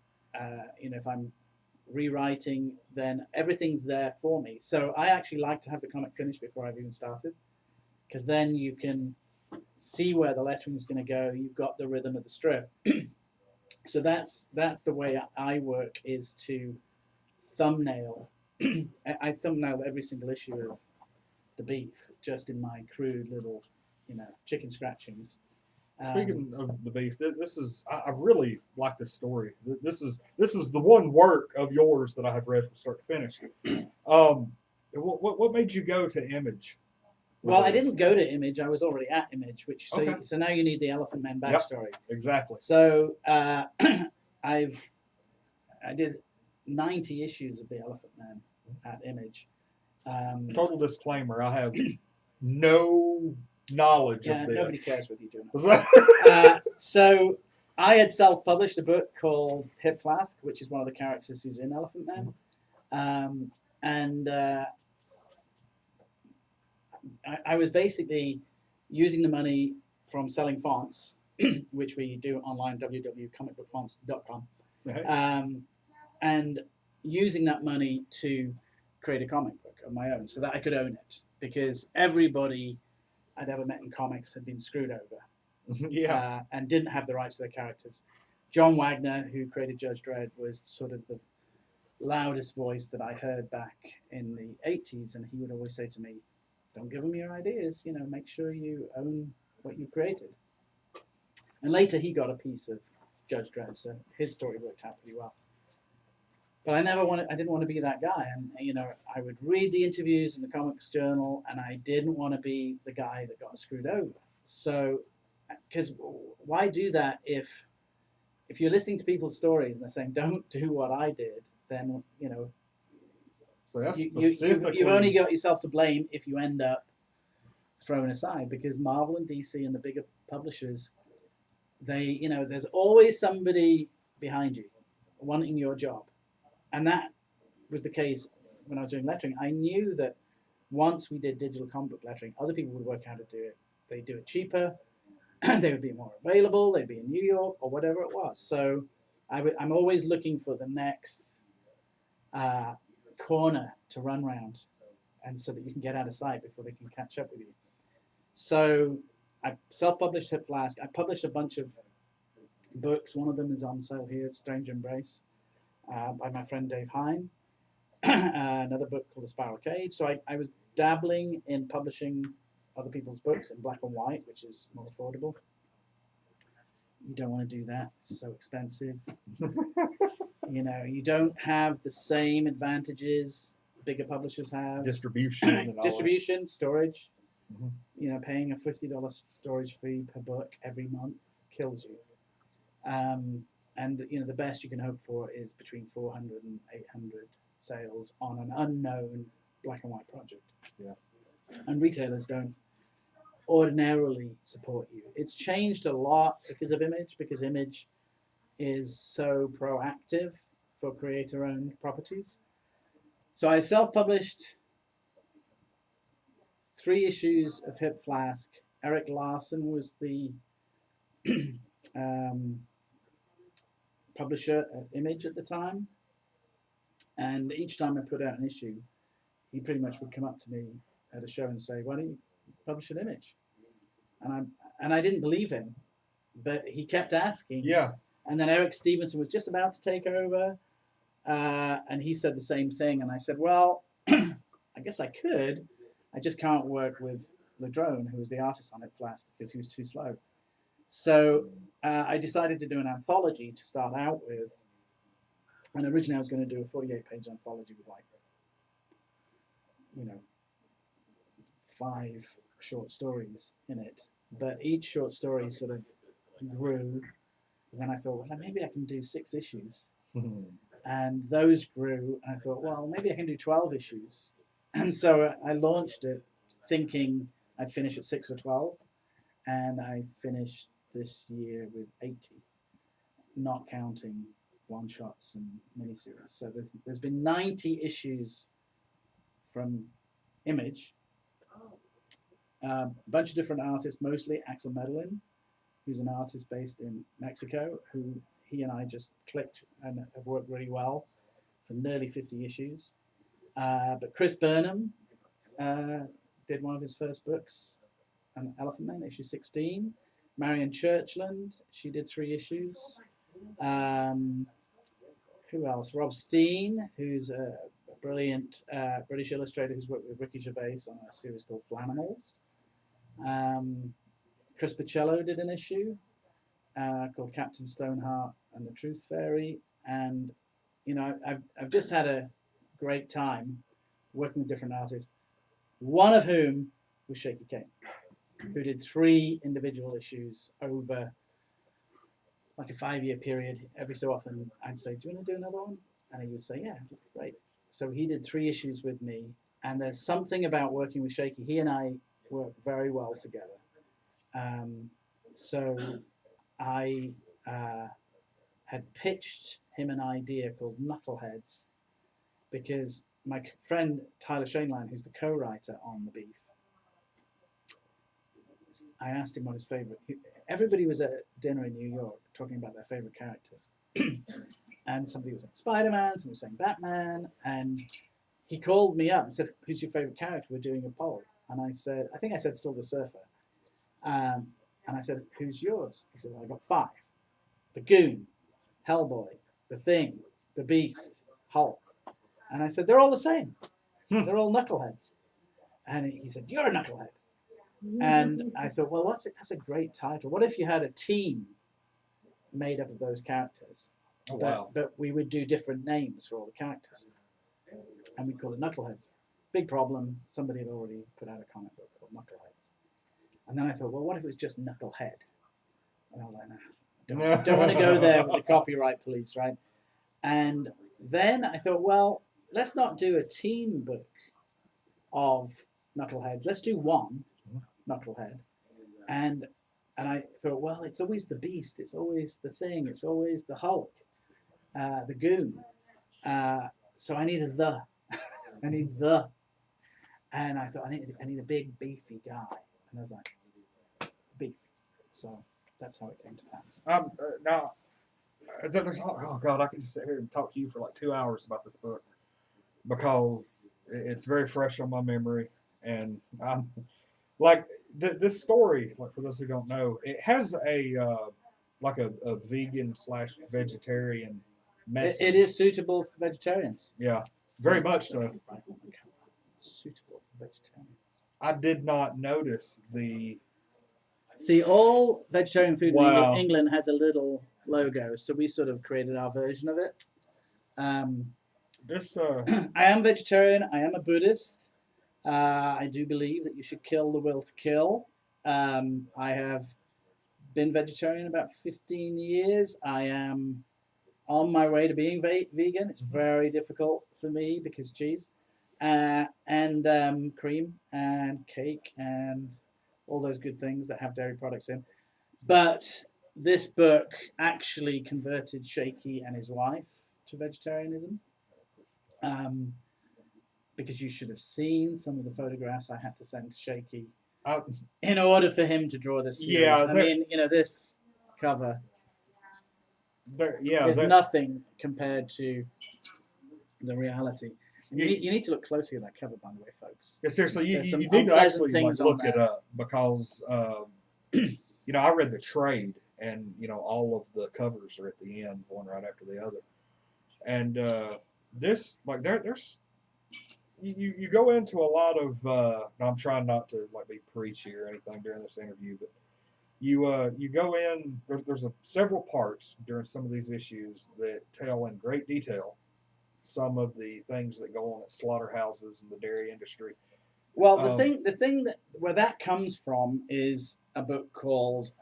Speaker 1: if I'm rewriting, then everything's there for me. So I actually like to have the comic finished before I've even started, because then you can see where the lettering is going to go. You've got the rhythm of the strip. So that's the way I work, is to thumbnail. I thumbnail every single issue of The Beef just in my crude little, chicken scratchings.
Speaker 2: Speaking of The Beef, this is I really like this story. This is the one work of yours that I have read from start to finish. What made you go to Image?
Speaker 1: Well, I didn't go to Image. I was already at Image, so now you need the Elephant Man backstory.
Speaker 2: Yep, exactly.
Speaker 1: So I did 90 issues of the Elephant Man at Image.
Speaker 2: Total disclaimer: I have no knowledge of this.
Speaker 1: Nobody cares what you're doing. So I had self-published a book called Hip Flask, which is one of the characters who's in Elephant Man, and I was basically using the money from selling fonts, which we do online, www.comicbookfonts.com, and using that money to create a comic book of my own so that I could own it, because everybody I'd ever met in comics had been screwed over and didn't have the rights to their characters. John Wagner, who created Judge Dredd, was sort of the loudest voice that I heard back in the 80s, and he would always say to me, don't give them your ideas, make sure you own what you created. And later he got a piece of Judge Dredd, so his story worked out pretty well. But I didn't want to be that guy. And, I would read the interviews in the Comics Journal, and I didn't want to be the guy that got screwed over. So, because why do that if if you're listening to people's stories and they're saying, don't do what I did, then, you know,
Speaker 2: So that's
Speaker 1: you've only got yourself to blame if you end up thrown aside, because Marvel and DC and the bigger publishers, there's always somebody behind you wanting your job. And that was the case when I was doing lettering. I knew that once we did digital comic book lettering, other people would work out how to do it. They'd do it cheaper. They would be more available. They'd be in New York or whatever it was. So I'm always looking for the next corner to run round, and so that you can get out of sight before they can catch up with you. So I self-published Hip Flask. I published a bunch of books. One of them is on sale here, Strange Embrace, by my friend Dave Hine. Another book called The Spiral Cage. So I was dabbling in publishing other people's books in black and white, which is more affordable. You don't want to do that. It's so expensive. You don't have the same advantages bigger publishers have.
Speaker 2: Distribution and all
Speaker 1: Distribution,
Speaker 2: that.
Speaker 1: storage.
Speaker 2: Mm-hmm.
Speaker 1: Paying a $50 storage fee per book every month kills you. And the best you can hope for is between 400 and 800 sales on an unknown black and white project.
Speaker 2: Yeah.
Speaker 1: And retailers don't ordinarily support you. It's changed a lot because Image is so proactive for creator-owned properties. So I self-published 3 issues of Hip Flask. Eric Larson was the publisher at Image at the time. And each time I put out an issue, he pretty much would come up to me at a show and say, "Why don't you publish an Image?" And I didn't believe him, but he kept asking.
Speaker 2: Yeah.
Speaker 1: And then Eric Stevenson was just about to take over, and he said the same thing. And I said, "Well, I guess I could. I just can't work with Ladrone, who was the artist on Hip Flask, because he was too slow." So I decided to do an anthology to start out with. And originally I was going to do a 48-page anthology with 5 short stories in it. But each short story sort of grew. And then I thought, well, maybe I can do 6 issues. And those grew. And I thought, well, maybe I can do 12 issues. And so I launched it thinking I'd finish at 6 or 12. And I finished this year with 80, not counting one-shots and miniseries. So there's been 90 issues from Image. A bunch of different artists, mostly Axel Medellin, who's an artist based in Mexico, who he and I just clicked and have worked really well for nearly 50 issues. But Chris Burnham did one of his first books, an Elephant Man, issue 16. Marion Churchland, she did 3 issues. Who else? Rob Steen, who's a brilliant British illustrator who's worked with Ricky Gervais on a series called Flanimals. Chris Pacello did an issue called Captain Stoneheart and the Truth Fairy. And, I've just had a great time working with different artists, one of whom was Shaky Kane, who did 3 individual issues over like a 5-year period. Every so often I'd say, "Do you want to do another one?" And he would say, "Yeah, great." So he did 3 issues with me. And there's something about working with Shaky. He and I work very well together. So I had pitched him an idea called Knuckleheads, because my friend Tyler Shaneline, who's the co-writer on The Beef, I asked him what his favorite. Everybody was at dinner in New York talking about their favorite characters, and somebody was saying Spider-Man, somebody was saying Batman, and he called me up and said, "Who's your favorite character? We're doing a poll." And I said, I think I said Silver Surfer, and I said, "Who's yours?" He said, "Well, I got 5: the Goon, Hellboy, the Thing, the Beast, Hulk." And I said, "They're all the same. They're all knuckleheads." And he said, "You're a knucklehead." And I thought, well, that's a great title. What if you had a team made up of those characters?
Speaker 2: Oh, wow.
Speaker 1: But we would do different names for all the characters. And we'd call it Knuckleheads. Big problem. Somebody had already put out a comic book called Knuckleheads. And then I thought, well, what if it was just Knucklehead? And I was like, nah, Don't want to go there with the copyright police, right? And then I thought, well, let's not do a teen book of Knuckleheads. Let's do one Knucklehead. And I thought, well, it's always the Beast, it's always the Thing, it's always the Hulk, the Goon. So I need a the. I need the. And I thought, I need a big, beefy guy. And I was like, beef. So that's how it came to pass.
Speaker 2: Now, there's, oh God, I could just sit here and talk to you for like 2 hours about this book because it's very fresh on my memory. And I'm like, this story, like for those who don't know, it has a like a vegan / vegetarian message.
Speaker 1: It is suitable for vegetarians.
Speaker 2: Yeah, very much so.
Speaker 1: Suitable for vegetarians.
Speaker 2: I did not notice the.
Speaker 1: See, all vegetarian food
Speaker 2: Wow.
Speaker 1: in England has a little logo, so we sort of created our version of it.
Speaker 2: This
Speaker 1: I am vegetarian. I am a Buddhist. I do believe that you should kill the will to kill. I have been vegetarian about 15 years. I am on my way to being vegan. It's very difficult for me because cheese and cream and cake and all those good things that have dairy products in. But this book actually converted Shaky and his wife to vegetarianism. Because you should have seen some of the photographs I had to send to Shaky in order for him to draw this series.
Speaker 2: Yeah,
Speaker 1: I mean, this cover is nothing compared to the reality. You need to look closely at that cover, by the way, folks.
Speaker 2: Yeah, seriously, you
Speaker 1: There's
Speaker 2: need
Speaker 1: some
Speaker 2: to actually
Speaker 1: things on
Speaker 2: look it
Speaker 1: there.
Speaker 2: up because I read the trade and all of the covers are at the end, one right after the other, and this there's. You go into a lot of. I'm trying not to be preachy or anything during this interview, but you go in. There's several parts during some of these issues that tell in great detail some of the things that go on at slaughterhouses and the dairy industry.
Speaker 1: Well, the thing where that comes from is a book called.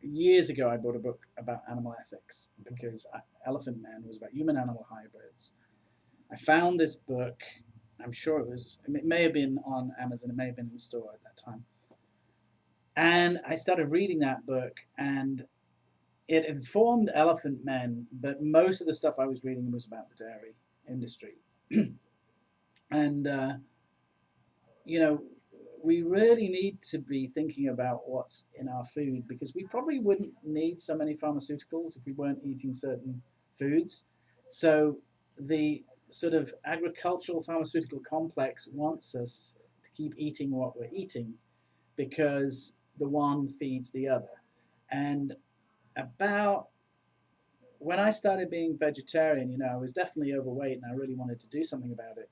Speaker 1: Years ago, I bought a book about animal ethics because Elephant Man was about human-animal hybrids. I found this book. I'm sure it may have been on Amazon. It may have been in the store at that time. And I started reading that book, and it informed Elephant Men, but most of the stuff I was reading was about the dairy industry. And, we really need to be thinking about what's in our food because we probably wouldn't need so many pharmaceuticals if we weren't eating certain foods. So the sort of agricultural pharmaceutical complex wants us to keep eating what we're eating because the one feeds the other. And about when I started being vegetarian, I was definitely overweight and I really wanted to do something about it.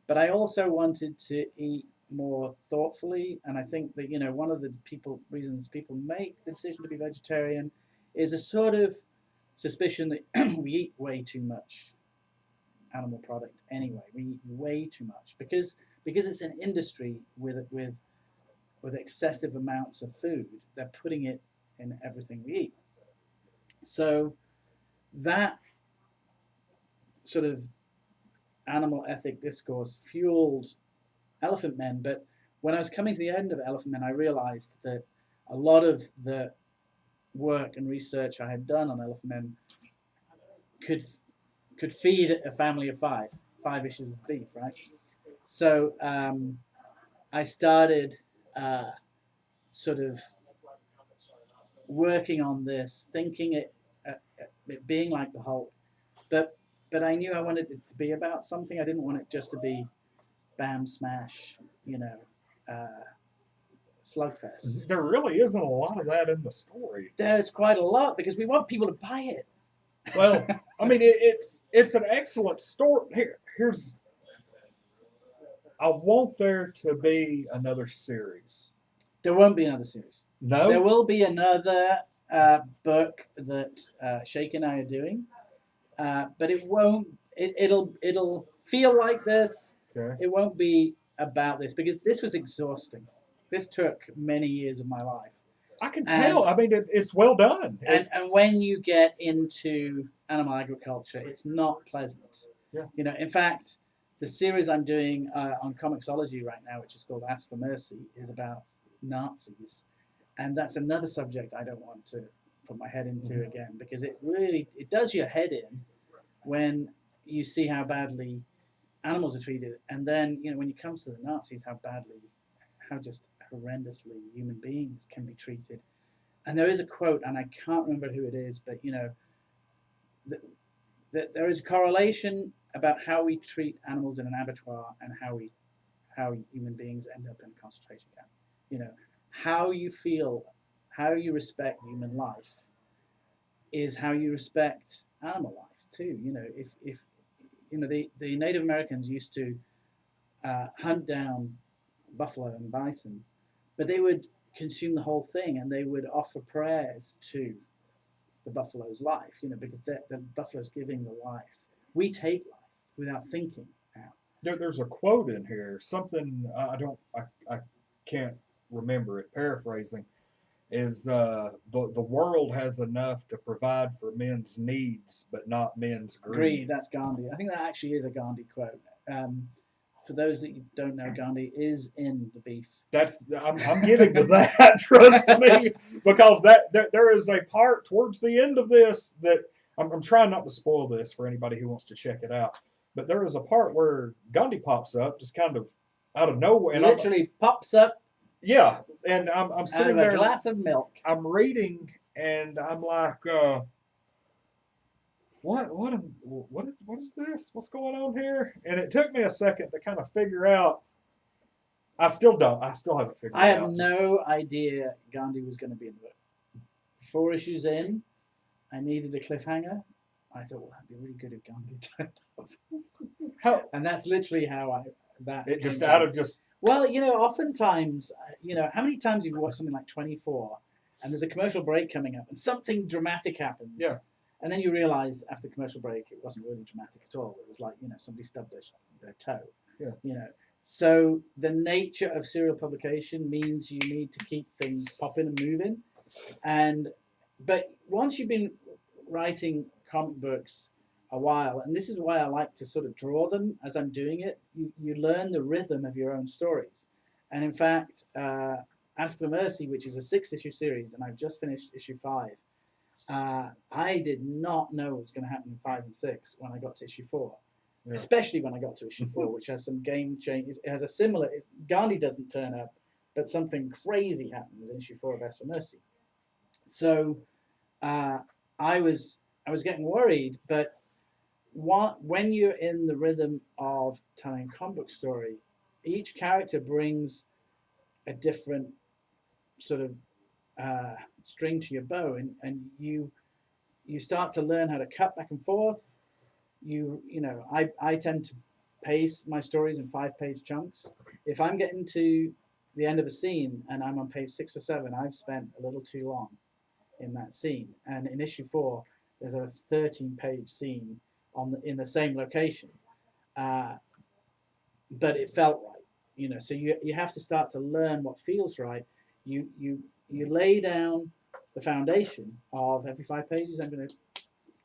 Speaker 1: But I also wanted to eat more thoughtfully. And I think that, one of the reasons people make the decision to be vegetarian is a sort of suspicion that we eat way too much animal product anyway. We eat way too much because it's an industry with excessive amounts of food. They're putting it in everything we eat. So that sort of animal ethic discourse fueled Elephant Men. But when I was coming to the end of Elephant Men, I realized that a lot of the work and research I had done on Elephant Men could feed a family of five issues of beef, right? So I started sort of working on this, thinking it being like the Hulk, but I knew I wanted it to be about something. I didn't want it just to be bam smash, slugfest.
Speaker 2: There really isn't a lot of that in the story.
Speaker 1: There's quite a lot because we want people to buy it.
Speaker 2: Well, I mean, it's an excellent story. Here's. I want there to be another series.
Speaker 1: There won't be another series.
Speaker 2: No.
Speaker 1: There will be another book that Shake and I are doing, but it won't. It'll feel like this.
Speaker 2: Okay.
Speaker 1: It won't be about this because this was exhausting. This took many years of my life.
Speaker 2: I can tell. I mean, it's well done.
Speaker 1: And when you get into animal agriculture, it's not pleasant.
Speaker 2: Yeah.
Speaker 1: You know, in fact, the series I'm doing on Comixology right now, which is called Ask for Mercy, is about Nazis. And that's another subject I don't want to put my head into again, because it does your head in when you see how badly animals are treated. And then, you know, when it comes to the Nazis, how just horrendously human beings can be treated. And there is a quote, and I can't remember who it is, but, you know, there is a correlation about how we treat animals in an abattoir and how human beings end up in a concentration camp. You know, how you feel, how you respect human life is how you respect animal life too. You know, if you know, the Native Americans used to hunt down buffalo and bison, but they would consume the whole thing, and they would offer prayers to the buffalo's life, you know, because the buffalo's giving the life. We take life without thinking now.
Speaker 2: There's a quote in here, something I can't remember it, paraphrasing, is the world has enough to provide for men's needs, but not men's greed.
Speaker 1: That's Gandhi. I think that actually is a Gandhi quote. For those that you don't know, Gandhi is in the beef.
Speaker 2: I'm getting to that, trust me, because there is a part towards the end of this that I'm trying not to spoil this for anybody who wants to check it out. But there is a part where Gandhi pops up, just kind of out of nowhere, and
Speaker 1: literally pops up.
Speaker 2: Yeah, and I'm sitting
Speaker 1: out of
Speaker 2: there,
Speaker 1: a glass of milk.
Speaker 2: I'm reading, and I'm like, what is this? What's going on here? And it took me a second to kind of figure out. I still haven't figured it out.
Speaker 1: I have no idea Gandhi was going to be in the book. 4 issues in, I needed a cliffhanger. I thought, well, that'd be really good if Gandhi turned up. And that's literally how Well, you know, oftentimes, you know, how many times you've watched something like 24, and there's a commercial break coming up, and something dramatic happens.
Speaker 2: Yeah.
Speaker 1: And then you realize after commercial break, it wasn't really dramatic at all. It was like, you know, somebody stubbed their toe.
Speaker 2: Yeah.
Speaker 1: You know, so the nature of serial publication means you need to keep things popping and moving. But once you've been writing comic books a while, and this is why I like to sort of draw them as I'm doing it, you learn the rhythm of your own stories. And in fact, Ask for Mercy, which is a 6-issue series, and I've just finished issue 5, I did not know what was going to happen in 5 and 6 when I got to issue 4. Yeah. Especially when I got to issue 4, which has some game changes. It has a similar... Gandhi doesn't turn up, but something crazy happens in issue 4 of Ask for Mercy. So I was getting worried, but when you're in the rhythm of telling a comic book story, each character brings a different sort of string to your bow, and you start to learn how to cut back and forth. You know, I tend to pace my stories in 5-page chunks. If I'm getting to the end of a scene and I'm on page 6 or 7, I've spent a little too long in that scene. And in issue 4, there's a 13-page scene in the same location, but it felt right, you know. So you have to start to learn what feels right. You lay down the foundation of every 5 pages. I'm going to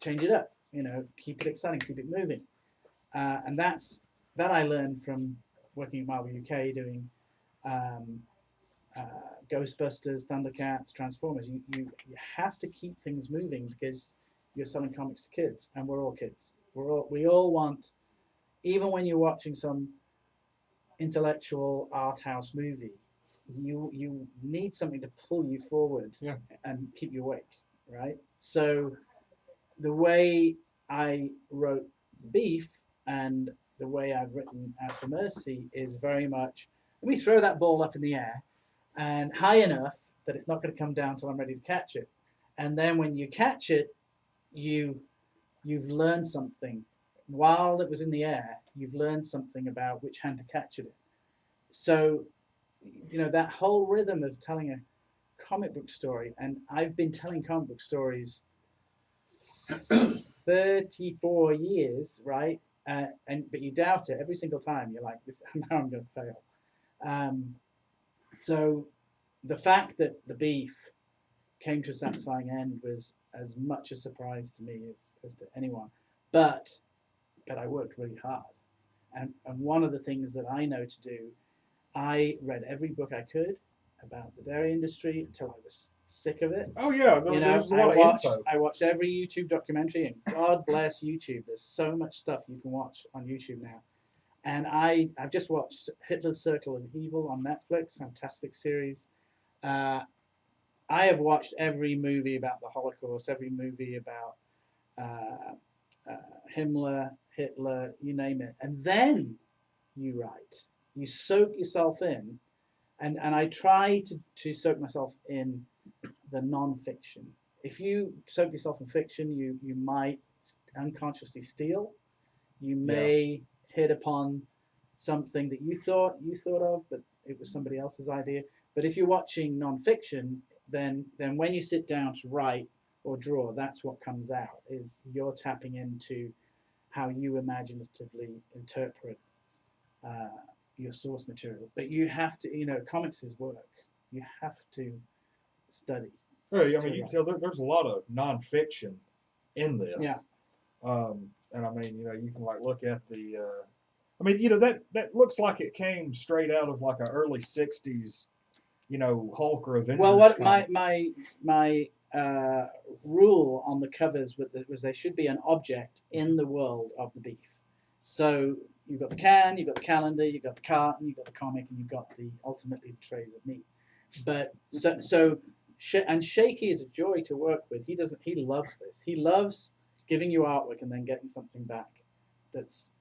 Speaker 1: change it up, you know, keep it exciting, keep it moving, and that I learned from working at Marvel UK doing Ghostbusters, Thundercats, Transformers. You have to keep things moving because you're selling comics to kids, and we're all kids. We all want, even when you're watching some intellectual art house movie, you need something to pull you forward and keep you awake, right? So the way I wrote Beef and the way I've written Ask for Mercy is very much, let me throw that ball up in the air and high enough that it's not going to come down till I'm ready to catch it. And then when you catch it, you've learned something. While it was in the air, you've learned something about which hand to catch it in. So, you know, that whole rhythm of telling a comic book story, and I've been telling comic book stories 34 years, right? But you doubt it every single time. You're like, this, now I'm going to fail. So the fact that the Beef came to a satisfying end was as much a surprise to me as to anyone. But I worked really hard. And one of the things that I know to do, I read every book I could about the dairy industry until I was sick of it.
Speaker 2: Oh yeah, there's a lot of info.
Speaker 1: I watched every YouTube documentary, and God bless YouTube. There's so much stuff you can watch on YouTube now. And I've just watched Hitler's Circle of Evil on Netflix, fantastic series. I have watched every movie about the Holocaust, every movie about Himmler, Hitler, you name it. And then you write. You soak yourself in. And I try to soak myself in the non-fiction. If you soak yourself in fiction, you might unconsciously steal. You may hit upon something that you thought of, but it was somebody else's idea. But if you're watching non-fiction, then when you sit down to write or draw, that's what comes out, is you're tapping into how you imaginatively interpret your source material. But you have to, comics is work. You have to study.
Speaker 2: Hey, I mean, you can tell there's a lot of nonfiction in this.
Speaker 1: Yeah.
Speaker 2: And I mean, you can like look at the, that looks like it came straight out of like an early '60s, Hulk or Avengers.
Speaker 1: Well, what
Speaker 2: comic.
Speaker 1: my rule on the covers was there should be an object in the world of the beef. So you've got the can, you've got the calendar, you've got the carton, you've got the comic, and you've got ultimately the trays of meat. But and Shaky is a joy to work with. He loves this. He loves giving you artwork and then getting something back that's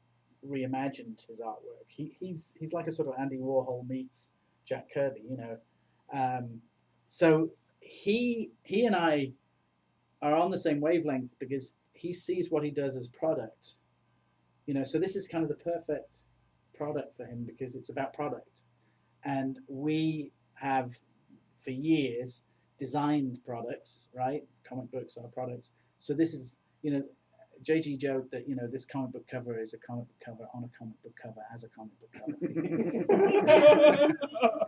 Speaker 1: reimagined his artwork. He's like a sort of Andy Warhol meets Jack Kirby, So he and I are on the same wavelength because he sees what he does as product. So this is kind of the perfect product for him because it's about product. And we have, for years, designed products, right? Comic books are products. So this is, JG joked that, this comic book cover is a comic book cover on a comic book cover as a comic book cover.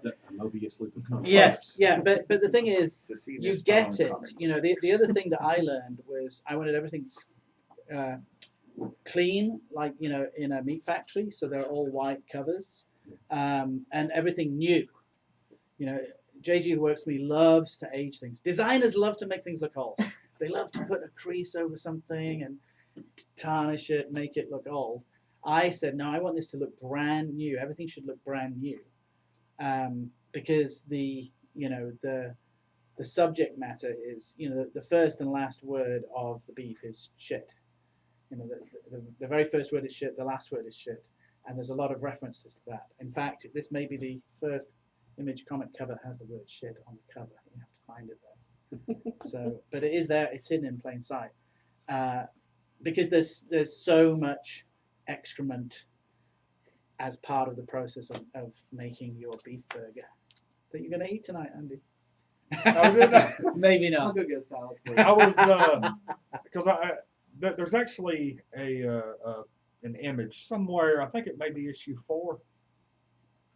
Speaker 3: The Mobius loop of comics.
Speaker 1: Yes, yeah, but the thing is, you get it. The other thing that I learned was I wanted everything clean, like in a meat factory, so they're all white covers, and everything new. JG, who works with me, loves to age things. Designers love to make things look old. They love to put a crease over something and tarnish it, make it look old. I said, no, I want this to look brand new. Everything should look brand new, because the subject matter is, the first and last word of the beef is shit. The very first word is shit, the last word is shit, and there's a lot of references to that. In fact, this may be the first Image comic cover has the word shit on the cover. You have to find it there. So, but it is there. It's hidden in plain sight, because there's so much excrement as part of the process of making your beef burger that you're going to eat tonight, Andy. Maybe not.
Speaker 4: I'll go get a salad.
Speaker 2: I was because there's actually an image somewhere. I think it may be issue 4.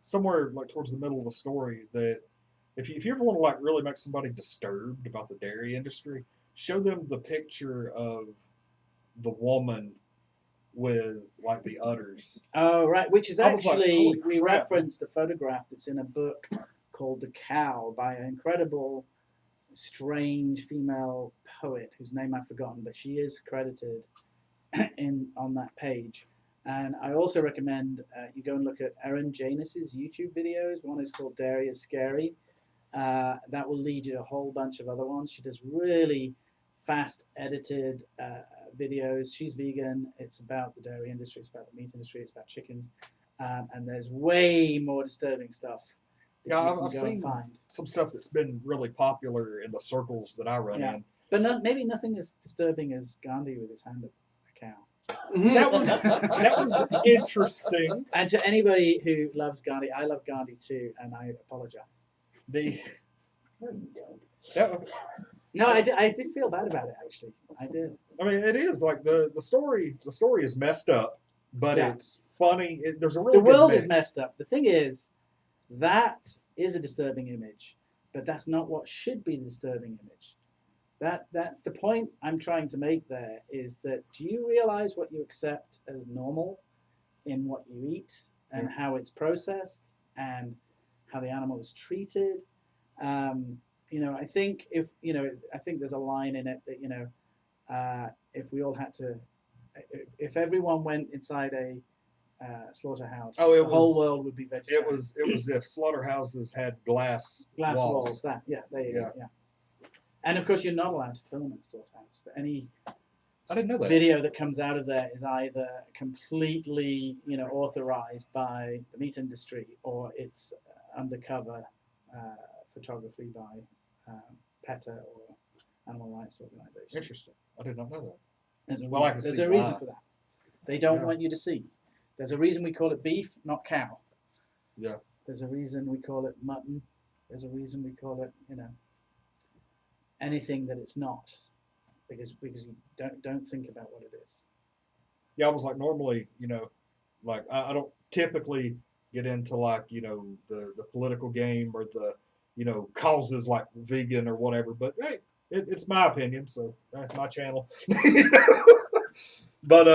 Speaker 2: Somewhere like towards the middle of the story, that if you ever want to like really make somebody disturbed about the dairy industry, show them the picture of the woman with like the udders.
Speaker 1: Oh, right, which is
Speaker 2: I was like,
Speaker 1: actually,
Speaker 2: holy
Speaker 1: we
Speaker 2: crap.
Speaker 1: referenced a photograph that's in a book called The Cow by an incredible, strange female poet whose name I've forgotten, but she is credited on that page. And I also recommend you go and look at Erin Janus's YouTube videos. One is called Dairy is Scary. That will lead you to a whole bunch of other ones. She does really fast edited videos. She's vegan. It's about the dairy industry. It's about the meat industry. It's about chickens. And there's way more disturbing stuff.
Speaker 2: Yeah, I've seen some stuff that's been really popular in the circles that I run in.
Speaker 1: But maybe nothing as disturbing as Gandhi with his hand up a cow.
Speaker 2: That was interesting.
Speaker 1: And to anybody who loves Gandhi, I love Gandhi too, and I apologize. No, I did feel bad about it, actually. I did.
Speaker 2: I mean, it is like the story is messed up, but it's funny. There's a really
Speaker 1: the world
Speaker 2: good
Speaker 1: is messed up. The thing is, that is a disturbing image, but that's not what should be the disturbing image. That's the point I'm trying to make there, is that do you realize what you accept as normal in what you eat and how it's processed and how the animal is treated? I think I think there's a line in it that, if we all had to, if everyone went inside a slaughterhouse, the whole world would be vegetarian.
Speaker 2: It was if slaughterhouses had glass
Speaker 1: walls. There you go. Yeah. And of course, you're not allowed to film in a slaughterhouse. Any
Speaker 2: I didn't know that.
Speaker 1: video that comes out of there is either completely, authorized by the meat industry, or it's undercover photography by PETA or animal rights organizations.
Speaker 2: Interesting. I did not know that.
Speaker 1: There's a reason for that. They don't want you to see. There's a reason we call it beef, not cow.
Speaker 2: Yeah.
Speaker 1: There's a reason we call it mutton. There's a reason we call it, anything that it's not, because you don't think about what it is.
Speaker 2: Yeah, I was like, normally, like I don't typically get into like, the political game or the, causes like vegan or whatever, but hey, it's my opinion, so that's my channel. But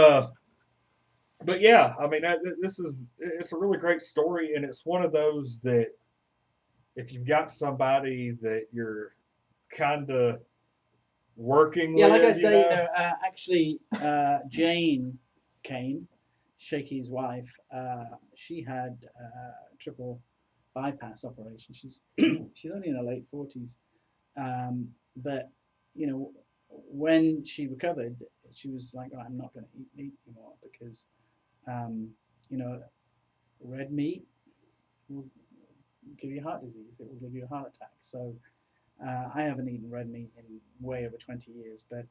Speaker 2: yeah, I mean, it's a really great story, and it's one of those that if you've got somebody that you're kind of working with.
Speaker 1: Yeah, like I say, actually, Jane Kane, Shakey's wife, she had a triple bypass operation. She's only in her late 40s, but when she recovered, she was like, oh, I'm not going to eat meat anymore because red meat will give you heart disease. It will give you a heart attack. So I haven't eaten red meat in way over 20 years. But,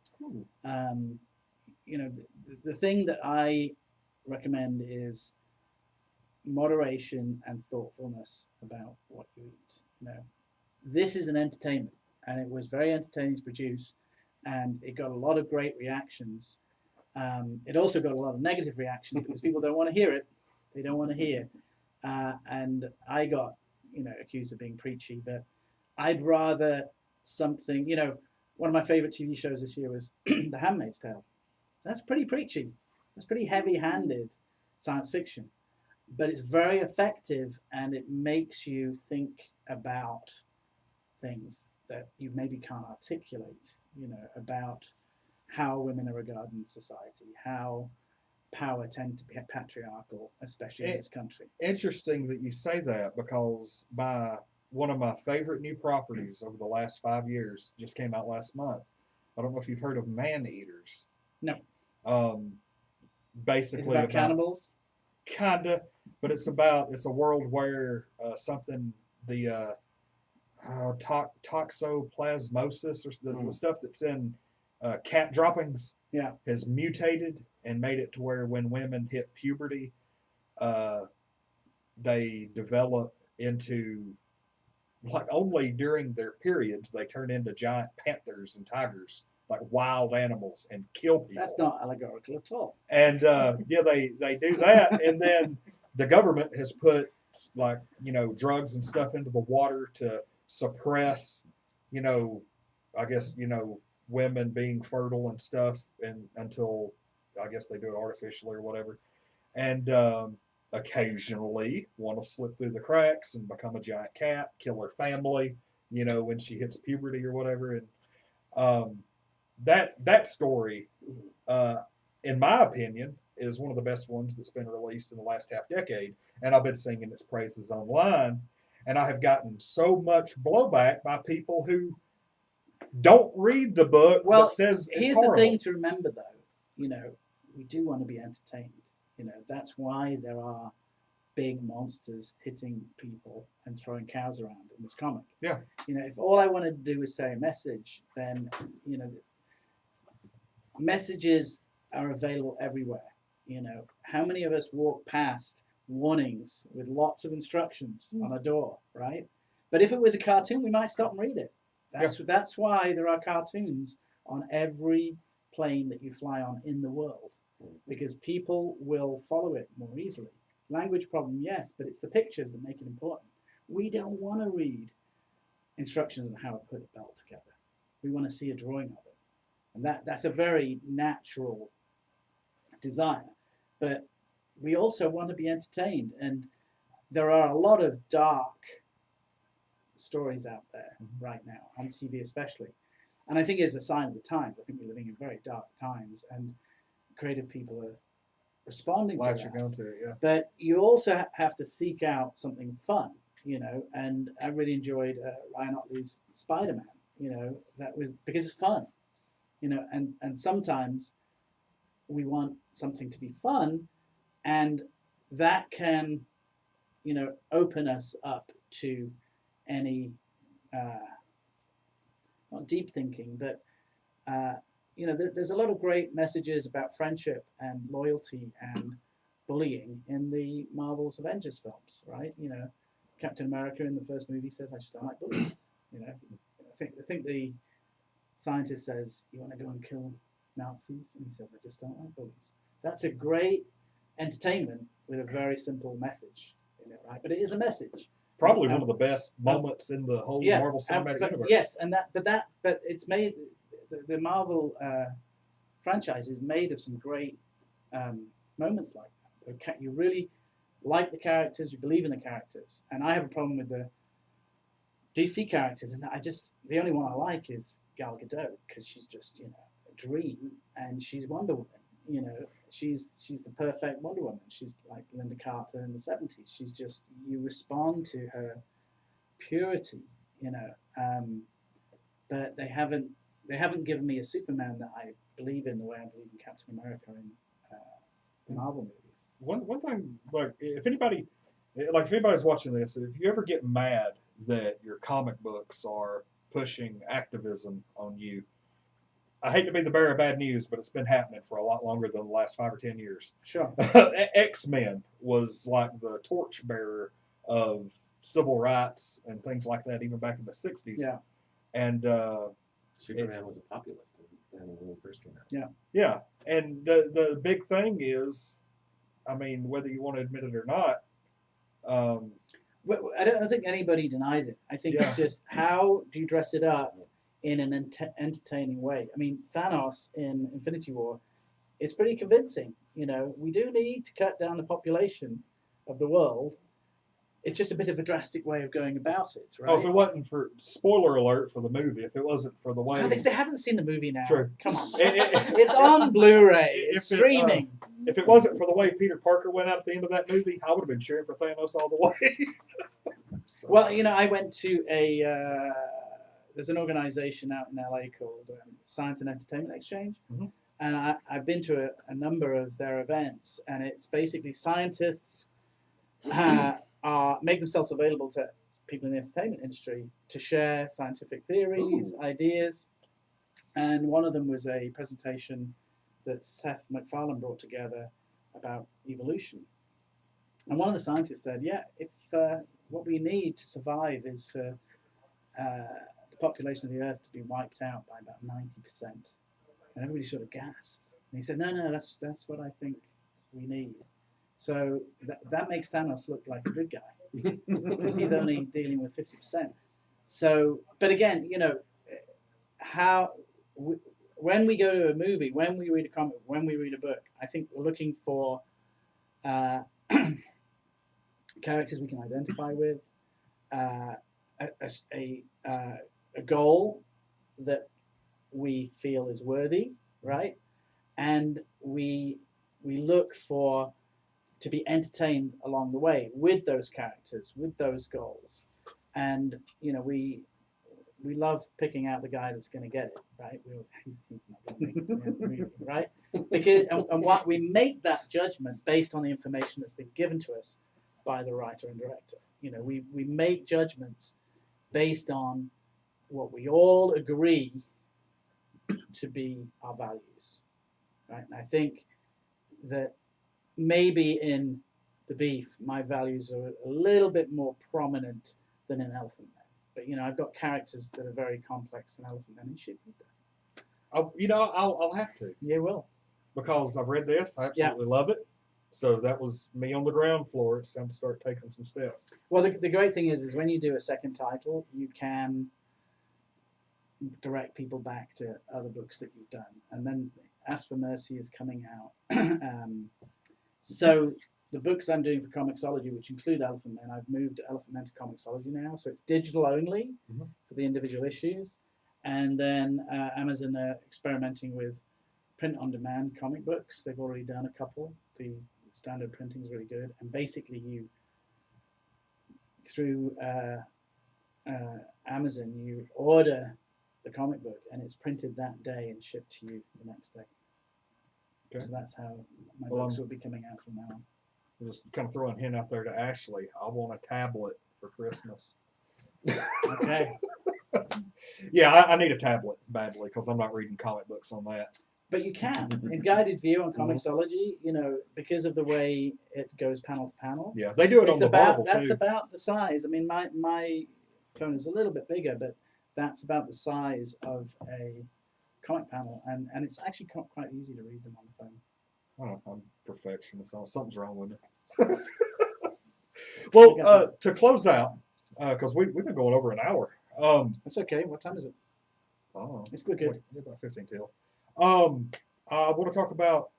Speaker 1: the thing that I recommend is moderation and thoughtfulness about what you eat. This is an entertainment, and it was very entertaining to produce, and it got a lot of great reactions. It also got a lot of negative reactions because people don't want to hear it. They don't want to hear. And I got, accused of being preachy, but I'd rather something, one of my favorite TV shows this year was The Handmaid's Tale. That's pretty preachy. That's pretty heavy-handed science fiction, but it's very effective, and it makes you think about things that you maybe can't articulate, about how women are regarded in society, how power tends to be patriarchal, especially in this country.
Speaker 2: Interesting that you say that, because one of my favorite new properties over the last 5 years just came out last month. I don't know if you've heard of Man Eaters.
Speaker 1: No.
Speaker 2: Basically
Speaker 1: it's about cannibals?
Speaker 2: Kinda, but it's a world where the toxoplasmosis, or the stuff that's in cat droppings, has mutated and made it to where when women hit puberty, they develop into, like, only during their periods they turn into giant panthers and tigers, like wild animals, and kill people.
Speaker 1: That's not allegorical at all.
Speaker 2: And they do that, and then the government has put drugs and stuff into the water to suppress, I guess, women being fertile and stuff, and until I guess they do it artificially or whatever, and occasionally want to slip through the cracks and become a giant cat, kill her family, when she hits puberty or whatever, and that story, in my opinion, is one of the best ones that's been released in the last half decade, and I've been singing its praises online, and I have gotten so much blowback by people who don't read the book, but says it's
Speaker 1: here's
Speaker 2: horrible.
Speaker 1: The thing to remember, though. We do want to be entertained. That's why there are big monsters hitting people and throwing cows around in this comic.
Speaker 2: Yeah.
Speaker 1: If all I wanted to do was say a message, then messages are available everywhere. How many of us walk past warnings with lots of instructions on a door, right? But if it was a cartoon, we might stop and read it. That's why there are cartoons on every plane that you fly on in the world, because people will follow it more easily. Language problem, yes, but it's the pictures that make it important. We don't want to read instructions on how to put a belt together. We want to see a drawing of it. And that's a very natural desire. But we also want to be entertained. And there are a lot of dark stories out there right now, on TV especially. And I think it's a sign of the times. I think we're living in very dark times, and creative people are responding to that.
Speaker 2: Going to it, yeah.
Speaker 1: But you also have to seek out something fun, you know. And I really enjoyed Ryan Otley's Spider-Man, you know. That was because it's fun, you know. And sometimes we want something to be fun, and that can, you know, open us up to any not deep thinking, but you know, there's a lot of great messages about friendship and loyalty and bullying in the Marvel's Avengers films, right? You know, Captain America in the first movie says, "I just don't like bullies." You know, I think the scientist says, "You want to go and kill Nazis?" And he says, "I just don't like bullies." That's a great entertainment with a very simple message in it, right? But it is a message.
Speaker 2: Probably one of the best moments in the whole Marvel Cinematic Universe.
Speaker 1: Yes, and but it's made, the Marvel franchise is made of some great moments like that. You really like the characters, you believe in the characters, and I have a problem with the DC characters, and the only one I like is Gal Gadot, because she's just, you know, a dream, and she's Wonder Woman. You know, she's the perfect Wonder Woman. She's like Linda Carter in the 70s. She's just, you respond to her purity, you know. But they haven't given me a Superman that I believe in the way I believe in Captain America in the Marvel movies.
Speaker 2: One thing, like if anybody's watching this, if you ever get mad that your comic books are pushing activism on you, I hate to be the bearer of bad news, but it's been happening for a lot longer than the last 5 or 10 years.
Speaker 1: Sure.
Speaker 2: X-Men was like the torchbearer of civil rights and things like that, even back in the 60s.
Speaker 1: Yeah.
Speaker 3: And Superman was a populist when he first came out.
Speaker 1: Yeah.
Speaker 2: Yeah. And the big thing is, I mean, whether you want to admit it or not,
Speaker 1: I don't think anybody denies it. I think it's just, how do you dress it up in an entertaining way? I mean, Thanos in Infinity War is pretty convincing. You know, we do need to cut down the population of the world. It's just a bit of a drastic way of going about it, right?
Speaker 2: Oh, if it wasn't for, spoiler alert for the movie, if it wasn't for the way...
Speaker 1: They haven't seen the movie now.
Speaker 2: True.
Speaker 1: Come on. It's on Blu-ray. It's streaming.
Speaker 2: If it wasn't for the way Peter Parker went out at the end of that movie, I would have been cheering for Thanos all the way.
Speaker 1: Well, you know, I went to there's an organization out in LA called Science and Entertainment Exchange.
Speaker 2: Mm-hmm.
Speaker 1: And I've been to a number of their events, and it's basically scientists make themselves available to people in the entertainment industry to share scientific theories, ideas. And one of them was a presentation that Seth MacFarlane brought together about evolution. And one of the scientists said, yeah, if what we need to survive is for the population of the Earth to be wiped out by about 90%. And everybody sort of gasped. And he said, no, that's what I think we need. So that makes Thanos look like a good guy, because he's only dealing with 50%. So, but again, you know, when we go to a movie, when we read a comic, when we read a book, I think we're looking for characters we can identify with, a goal that we feel is worthy, right? And we look for to be entertained along the way with those characters, with those goals. And, you know, we love picking out the guy that's going to get it, right? He's not going to make it to the end of the movie, right? Because, and what we make that judgment based on the information that's been given to us by the writer and director. You know, we make judgments based on what we all agree to be our values, right? And I think that maybe in The Beef, my values are a little bit more prominent than in Elephant Man. But, you know, I've got characters that are very complex in Elephant Man, and should read that.
Speaker 2: You know, I'll have to.
Speaker 1: You will.
Speaker 2: Because I've read this. I absolutely love it. So that was me on the ground floor. It's time to start taking some steps.
Speaker 1: Well, the great thing is when you do a second title, you can direct people back to other books that you've done. And then Ask for Mercy is coming out. So the books I'm doing for Comixology, which include Elephant Men, I've moved Elephant Men to Comixology now. So it's digital only for the individual issues. And then Amazon are experimenting with print-on-demand comic books. They've already done a couple. The standard printing is really good. And basically you, through Amazon, you order the comic book and it's printed that day and shipped to you the next day.
Speaker 2: Okay.
Speaker 1: So that's how my books will be coming out from now on.
Speaker 2: I'm just kind of throwing a hint out there to Ashley. I want a tablet for Christmas.
Speaker 1: Okay.
Speaker 2: Yeah, I need a tablet badly because I'm not reading comic books on that.
Speaker 1: But you can. In Guided View on Comixology, you know, because of the way it goes panel to panel.
Speaker 2: Yeah, they do it on the Marvel too.
Speaker 1: That's about the size. I mean, my phone is a little bit bigger, but that's about the size of a comic panel, and it's actually quite easy to read them on the phone.
Speaker 2: I don't know, I'm perfectionist. Something's wrong with me. Well, to close out, because we've been going over an hour.
Speaker 1: That's okay. What time is it?
Speaker 2: Oh,
Speaker 1: It's good.
Speaker 2: About 15 till. I want to talk about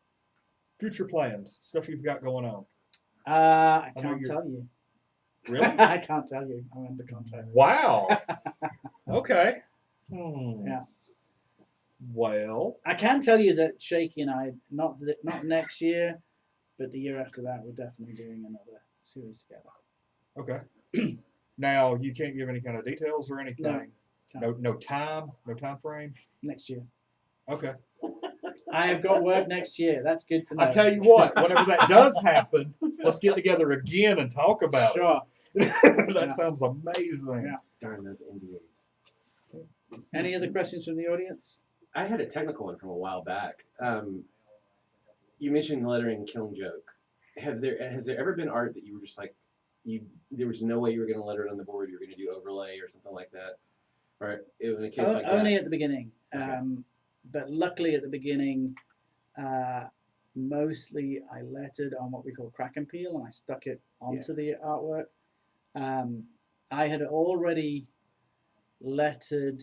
Speaker 2: future plans, stuff you've got going on.
Speaker 1: I can't tell you.
Speaker 2: Really?
Speaker 1: I can't tell you. I'm under contract.
Speaker 2: Wow. Okay. Yeah. Well,
Speaker 1: I can tell you that Shaky and I, not next year, but the year after that, we're definitely doing another series together.
Speaker 2: Okay. Now you can't give any kind of details or anything.
Speaker 1: No
Speaker 2: time frame.
Speaker 1: Next year.
Speaker 2: Okay.
Speaker 1: I have got work next year. That's good to know.
Speaker 2: I tell you what, whenever that does happen, let's get together again and talk about it.
Speaker 1: Sure.
Speaker 2: That sounds amazing.
Speaker 3: Yeah. Darn those NDAs.
Speaker 1: Any other questions from the audience?
Speaker 3: I had a technical one from a while back. You mentioned lettering Killing Joke. Has there ever been art that you were just like, there was no way you were going to letter it on the board, you were going to do overlay or something like that? Or in a case like that?
Speaker 1: Only at the beginning.
Speaker 3: Okay.
Speaker 1: But luckily at the beginning, mostly I lettered on what we call crack and peel, and I stuck it onto the artwork. I had already lettered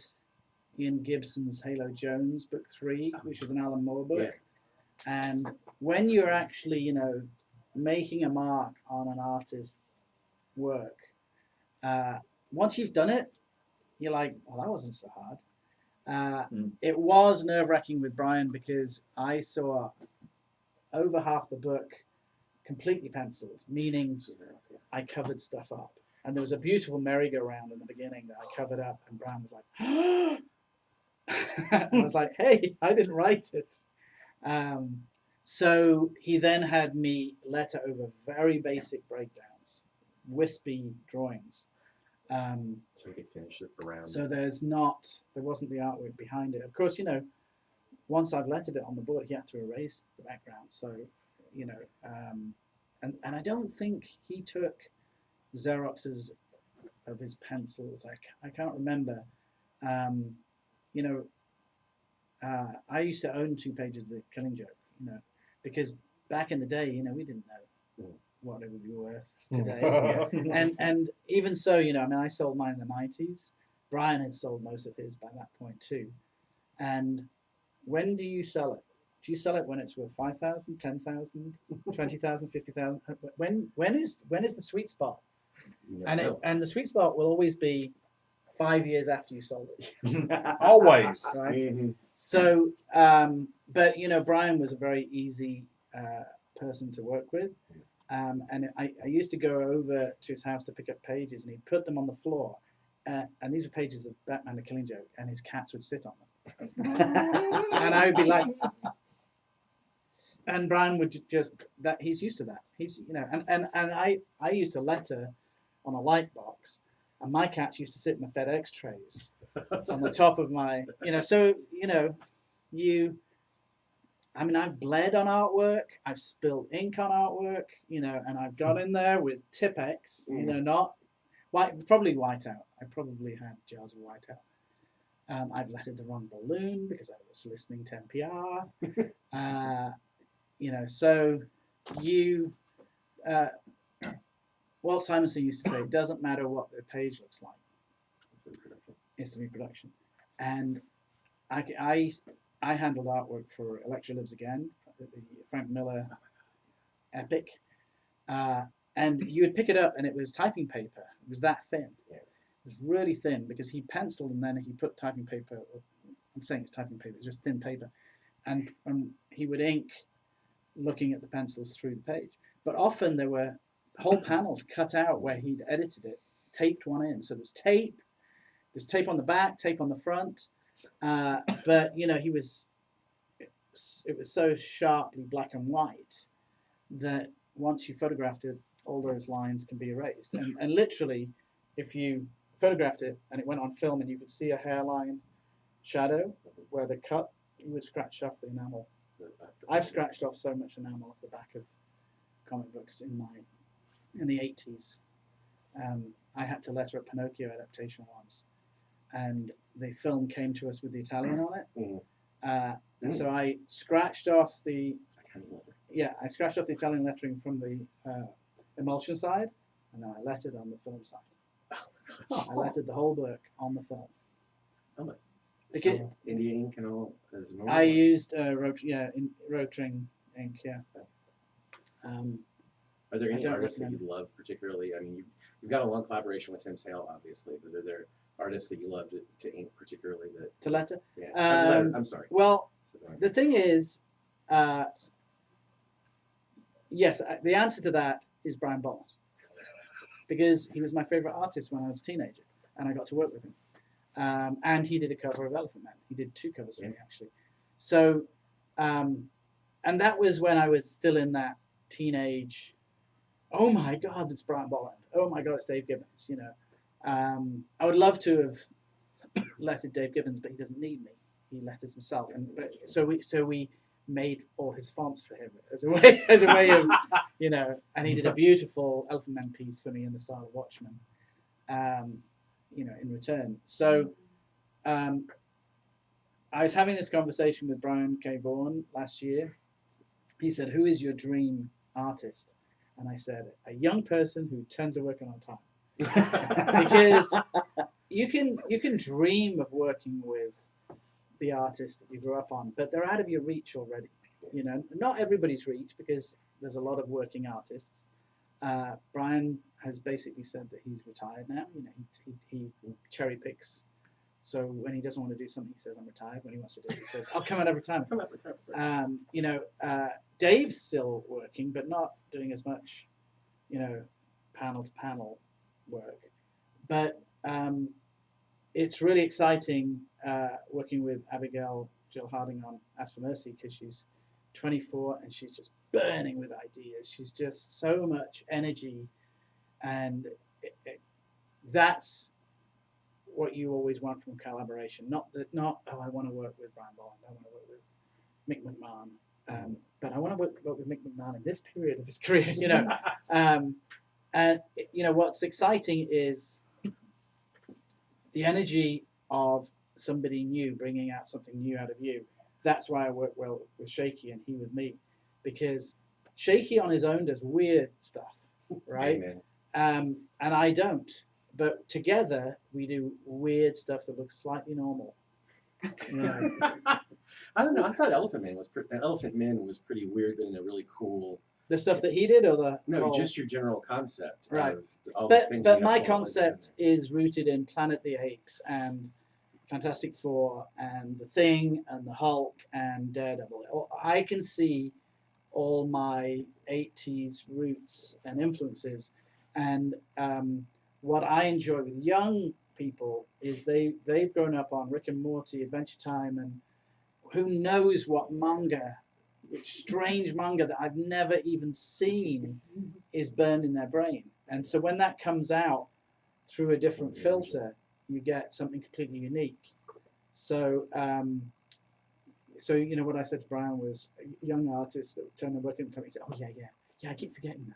Speaker 1: Ian Gibson's Halo Jones book 3, which was an Alan Moore book. Yeah. And when you're actually, you know, making a mark on an artist's work, once you've done it, you're like, well, that wasn't so hard. It was nerve-wracking with Brian because I saw over half the book completely penciled, meaning I covered stuff up. And there was a beautiful merry-go-round in the beginning that I covered up, and Brian was like, I was like, hey, I didn't write it. So he then had me letter over very basic breakdowns, wispy drawings.
Speaker 3: So you could finish it around.
Speaker 1: So there wasn't the artwork behind it. Of course, you know, once I've lettered it on the board, he had to erase the background. So, you know, and I don't think he took Xeroxes of his pencils. I can't remember. You know, I used to own 2 pages of The Killing Joke, you know, because back in the day, you know, we didn't know what it would be worth today. And even so, you know, I mean, I sold mine in the 90s. Brian had sold most of his by that point too. And when do you sell it? Do you sell it when it's worth 5,000, 10,000, 20,000, 50,000? When is the sweet spot? And the sweet spot will always be 5 years after you sold it.
Speaker 2: Always.
Speaker 1: Right?
Speaker 3: Mm-hmm.
Speaker 1: So, but you know, Brian was a very easy person to work with. And I used to go over to his house to pick up pages, and he'd put them on the floor. And these were pages of Batman the Killing Joke, and his cats would sit on them. And I would be like, and Brian would just, that he's used to that. He's, you know, and I used to letter on a light box, and my cats used to sit in the FedEx trays on the top of my, you know, so, you know, I mean, I've bled on artwork, I've spilled ink on artwork, you know, and I've got in there with Tipex, you know, not white, probably whiteout. I probably had jars of whiteout. I've lettered the wrong balloon because I was listening to NPR. You know, so you, Walt Simonson used to say, it doesn't matter what the page looks like. It's the reproduction. And I handled artwork for Electra Lives Again, the Frank Miller epic. And you would pick it up and it was typing paper. It was that thin.
Speaker 3: Yeah.
Speaker 1: It was really thin because he penciled and then he put typing paper. I'm saying it's typing paper. It's just thin paper. And he would ink looking at the pencils through the page. But often there were whole panels cut out where he'd edited it, taped one in. So there's tape on the back, tape on the front. But, you know, it was so sharply black and white that once you photographed it, all those lines can be erased. And literally, if you photographed it and it went on film and you could see a hairline shadow where the cut, you would scratch off the enamel. I've scratched off so much enamel off the back of comic books in the 80s. I had to letter a Pinocchio adaptation once, and the film came to us with the Italian on it. And so I scratched off the Italian lettering from the emulsion side, and then I lettered on the film side. I lettered the whole book on the film.
Speaker 3: Oh my!
Speaker 1: So
Speaker 3: India ink and all.
Speaker 1: I used rotring ink. Yeah.
Speaker 3: Are there any artists that you love particularly? I mean, you've got a long collaboration with Tim Sale, obviously, but are there artists that you love to ink particularly?
Speaker 1: To letter?
Speaker 3: Yeah. I'm sorry.
Speaker 1: Well, the thing is, yes, the answer to that is Brian Bonnet, because he was my favorite artist when I was a teenager, and I got to work with him. And he did a cover of Elephant Man. He did 2 covers for me, actually. So, and that was when I was still in that teenage, oh my God, it's Brian Bolland. Oh my God, it's Dave Gibbons, you know. I would love to have lettered Dave Gibbons, but he doesn't need me. He letters himself. So we made all his fonts for him as a way of, you know, and he did a beautiful Elephant Man piece for me in the style of Watchmen. You know, in return. So I was having this conversation with Brian K. Vaughan last year. He said, "Who is your dream artist?" And I said, "A young person who turns their work in on time." Because you can dream of working with the artists that you grew up on, but they're out of your reach already. You know, not everybody's reach, because there's a lot of working artists. Brian has basically said that he's retired now. You know, he cherry picks. So when he doesn't want to do something, he says, "I'm retired." When he wants to do it, he says, "I'll come out every time." You know, Dave's still working, but not doing as much, you know, panel to panel work. But it's really exciting working with Abigail Jill Harding on Ask for Mercy, because she's 24 and she's just burning with ideas. She's just so much energy, and that's what you always want from collaboration. Not I want to work with Brian Bolland, I want to work with Mick McMahon, but I want to work with Mick McMahon in this period of his career, you know. And you know what's exciting is the energy of somebody new bringing out something new out of you. That's why I work well with Shaky and he with me, because Shaky on his own does weird stuff, right? And I don't. But together we do weird stuff that looks slightly normal. You know?
Speaker 3: I don't know. I thought Elephant Man was pretty weird, but in a really cool.
Speaker 1: The stuff that he did, or
Speaker 3: just your general concept.
Speaker 1: Right.
Speaker 3: Of all
Speaker 1: but
Speaker 3: the things
Speaker 1: but my concept is rooted in Planet of the Apes and Fantastic Four and The Thing and the Hulk and Daredevil. I can see all my 80s roots and influences, and what I enjoy with young people is they've grown up on Rick and Morty, Adventure Time, and who knows what manga, which strange manga that I've never even seen, is burned in their brain. And so when that comes out through a different filter, you get something completely unique. So so you know what I said to Brian was, a young artist that would turn their work into something, he said, "Oh yeah, I keep forgetting that."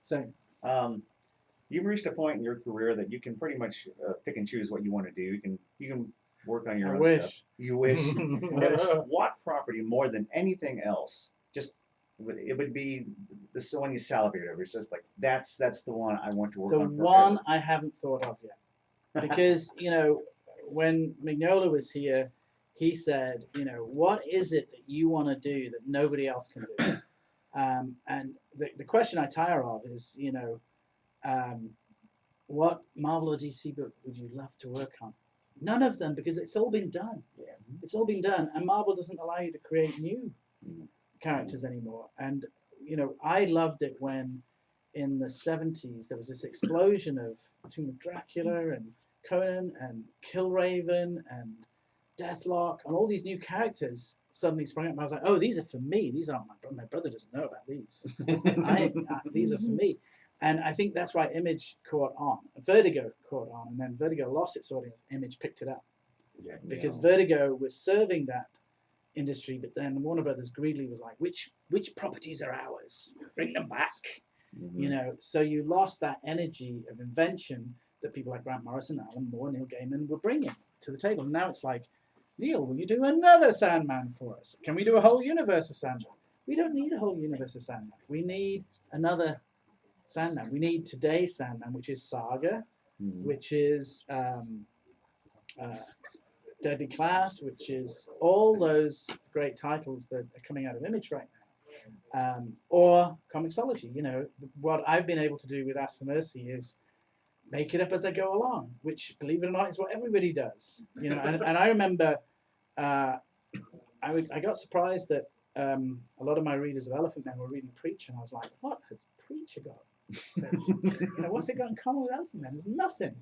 Speaker 1: So
Speaker 4: you've reached a point in your career that you can pretty much pick and choose what you want to do. You can work on your own stuff. You wish. What property, more than anything else, just it would be this is the one you salivate over. It's just like that's the one I want to work
Speaker 1: The
Speaker 4: on.
Speaker 1: one I haven't thought of yet, because when Mignola was here, he said, what is it that you want to do that nobody else can do? And the question I tire of is, what Marvel or DC book would you love to work on? None of them, because it's all been done.
Speaker 4: Yeah.
Speaker 1: It's all been done, and Marvel doesn't allow you to create new characters anymore. And I loved it when in the 70s there was this explosion of Tomb of Dracula and Conan and Killraven and Deathlock and all these new characters suddenly sprung up. And I was like, oh, these are for me. These aren't my brother doesn't know about these. These are for me. And I think that's why Image caught on. Vertigo caught on, and then Vertigo lost its audience. Image picked it up.
Speaker 3: Yeah.
Speaker 1: Because Vertigo was serving that industry, but then Warner Brothers greedily was like, which properties are ours? Bring them back. So you lost that energy of invention that people like Grant Morrison, Alan Moore, Neil Gaiman were bringing to the table. And now it's like, Neil, will you do another Sandman for us? Can we do a whole universe of Sandman? We don't need a whole universe of Sandman. We need another Sandman. We need today's Sandman, which is Saga, which is Deadly Class, which is all those great titles that are coming out of Image right now. Or Comixology. What I've been able to do with Ask for Mercy is make it up as I go along, which, believe it or not, is what everybody does. And I remember I got surprised that a lot of my readers of Elephant Man were reading Preacher, and I was like, what has Preacher got? What's it got in common with Elephant Man? There's nothing.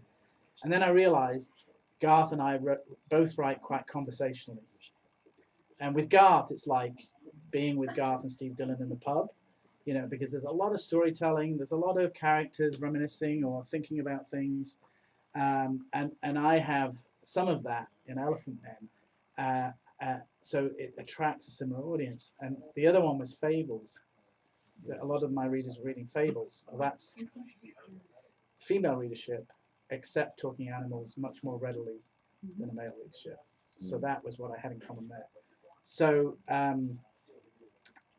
Speaker 1: And then I realized Garth and I both write quite conversationally. And with Garth, it's like being with Garth and Steve Dillon in the pub, because there's a lot of storytelling, there's a lot of characters reminiscing or thinking about things. And I have some of that in Elephant Man. So it attracts a similar audience. And the other one was Fables. A lot of my readers were reading Fables. Well, that's female readership, except talking animals much more readily than a male readership. So that was what I had in common there. So,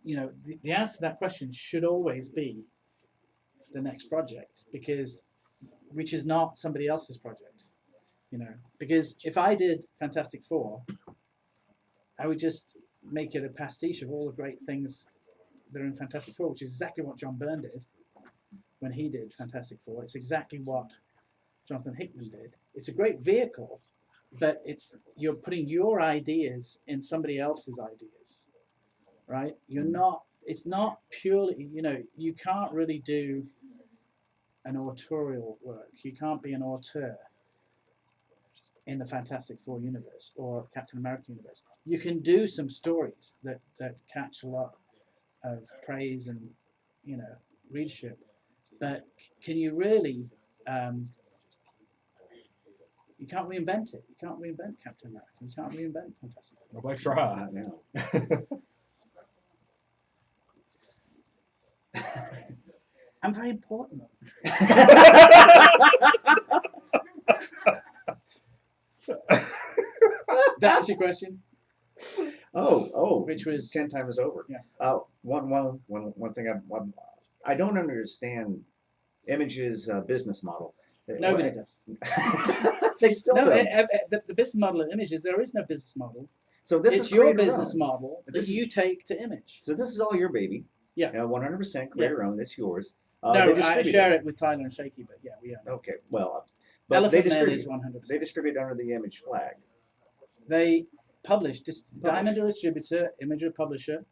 Speaker 1: the answer to that question should always be the next project, which is not somebody else's project. Because if I did Fantastic Four, I would just make it a pastiche of all the great things that are in Fantastic Four, which is exactly what John Byrne did when he did Fantastic Four. It's exactly what Jonathan Hickman did. It's a great vehicle, but you're putting your ideas in somebody else's ideas, right? It's not purely, you can't really do an autorial work. You can't be an auteur in the Fantastic Four universe or Captain America universe. You can do some stories that catch a lot of praise and readership, but can you really you can't reinvent it. You can't reinvent Captain America. You can't reinvent Fantastic Four.
Speaker 2: Nobody try.
Speaker 1: I'm very important. That's your question.
Speaker 4: Oh,
Speaker 1: which was
Speaker 4: 10 times over.
Speaker 1: Yeah.
Speaker 4: One thing I don't understand Image's business model.
Speaker 1: Nobody does.
Speaker 4: They still
Speaker 1: no.
Speaker 4: don't.
Speaker 1: The business model of Images, there is no business model.
Speaker 4: So this
Speaker 1: it's
Speaker 4: is
Speaker 1: your business model that
Speaker 4: this
Speaker 1: you take to Image.
Speaker 4: So this is all your baby.
Speaker 1: Yeah.
Speaker 4: 100% creator owned. It's yours.
Speaker 1: No, I share it with Tyler and Shaky, but yeah, we own it.
Speaker 4: Okay, well, but
Speaker 1: Elephant Man is 100%.
Speaker 4: They distribute under the Image flag.
Speaker 1: They publish. Diamond are a distributor, Image are a publisher.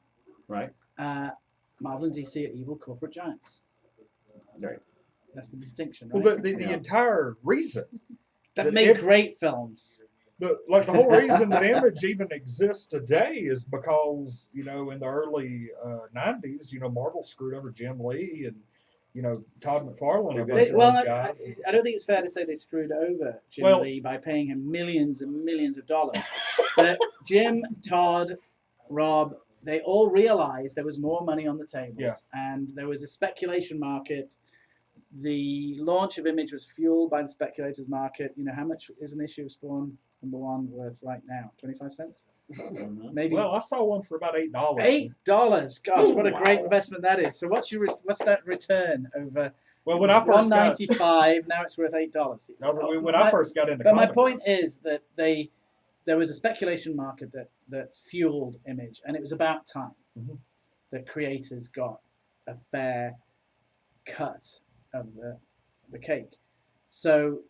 Speaker 4: Right.
Speaker 1: Marvel and DC are evil corporate giants.
Speaker 4: Right.
Speaker 1: That's the distinction, right?
Speaker 2: Well, the entire reason
Speaker 1: that make great films.
Speaker 2: The whole reason that Image even exists today is because, in the early 90s, Marvel screwed over Jim Lee and, Todd McFarlane and a bunch of those guys.
Speaker 1: I don't think it's fair to say they screwed over Jim Lee by paying him millions and millions of dollars. But Jim, Todd, Rob, they all realized there was more money on the table.
Speaker 2: Yeah.
Speaker 1: And there was a speculation market. The launch of Image was fueled by the speculators market. How much is an issue of Spawn #1 worth right now? 25 cents? Maybe
Speaker 2: Well, I saw one for about $8.
Speaker 1: $8. Gosh, what a great
Speaker 4: Wow.
Speaker 1: investment that is. So what's that return over?
Speaker 2: Well, when I first got,
Speaker 1: $1.95, now it's worth $8.
Speaker 2: when I first got into
Speaker 1: But my
Speaker 2: comic
Speaker 1: point
Speaker 2: books,
Speaker 1: is that there was a speculation market that fueled Image, and it was about time
Speaker 2: Mhm.
Speaker 1: that creators got a fair cut of the cake. So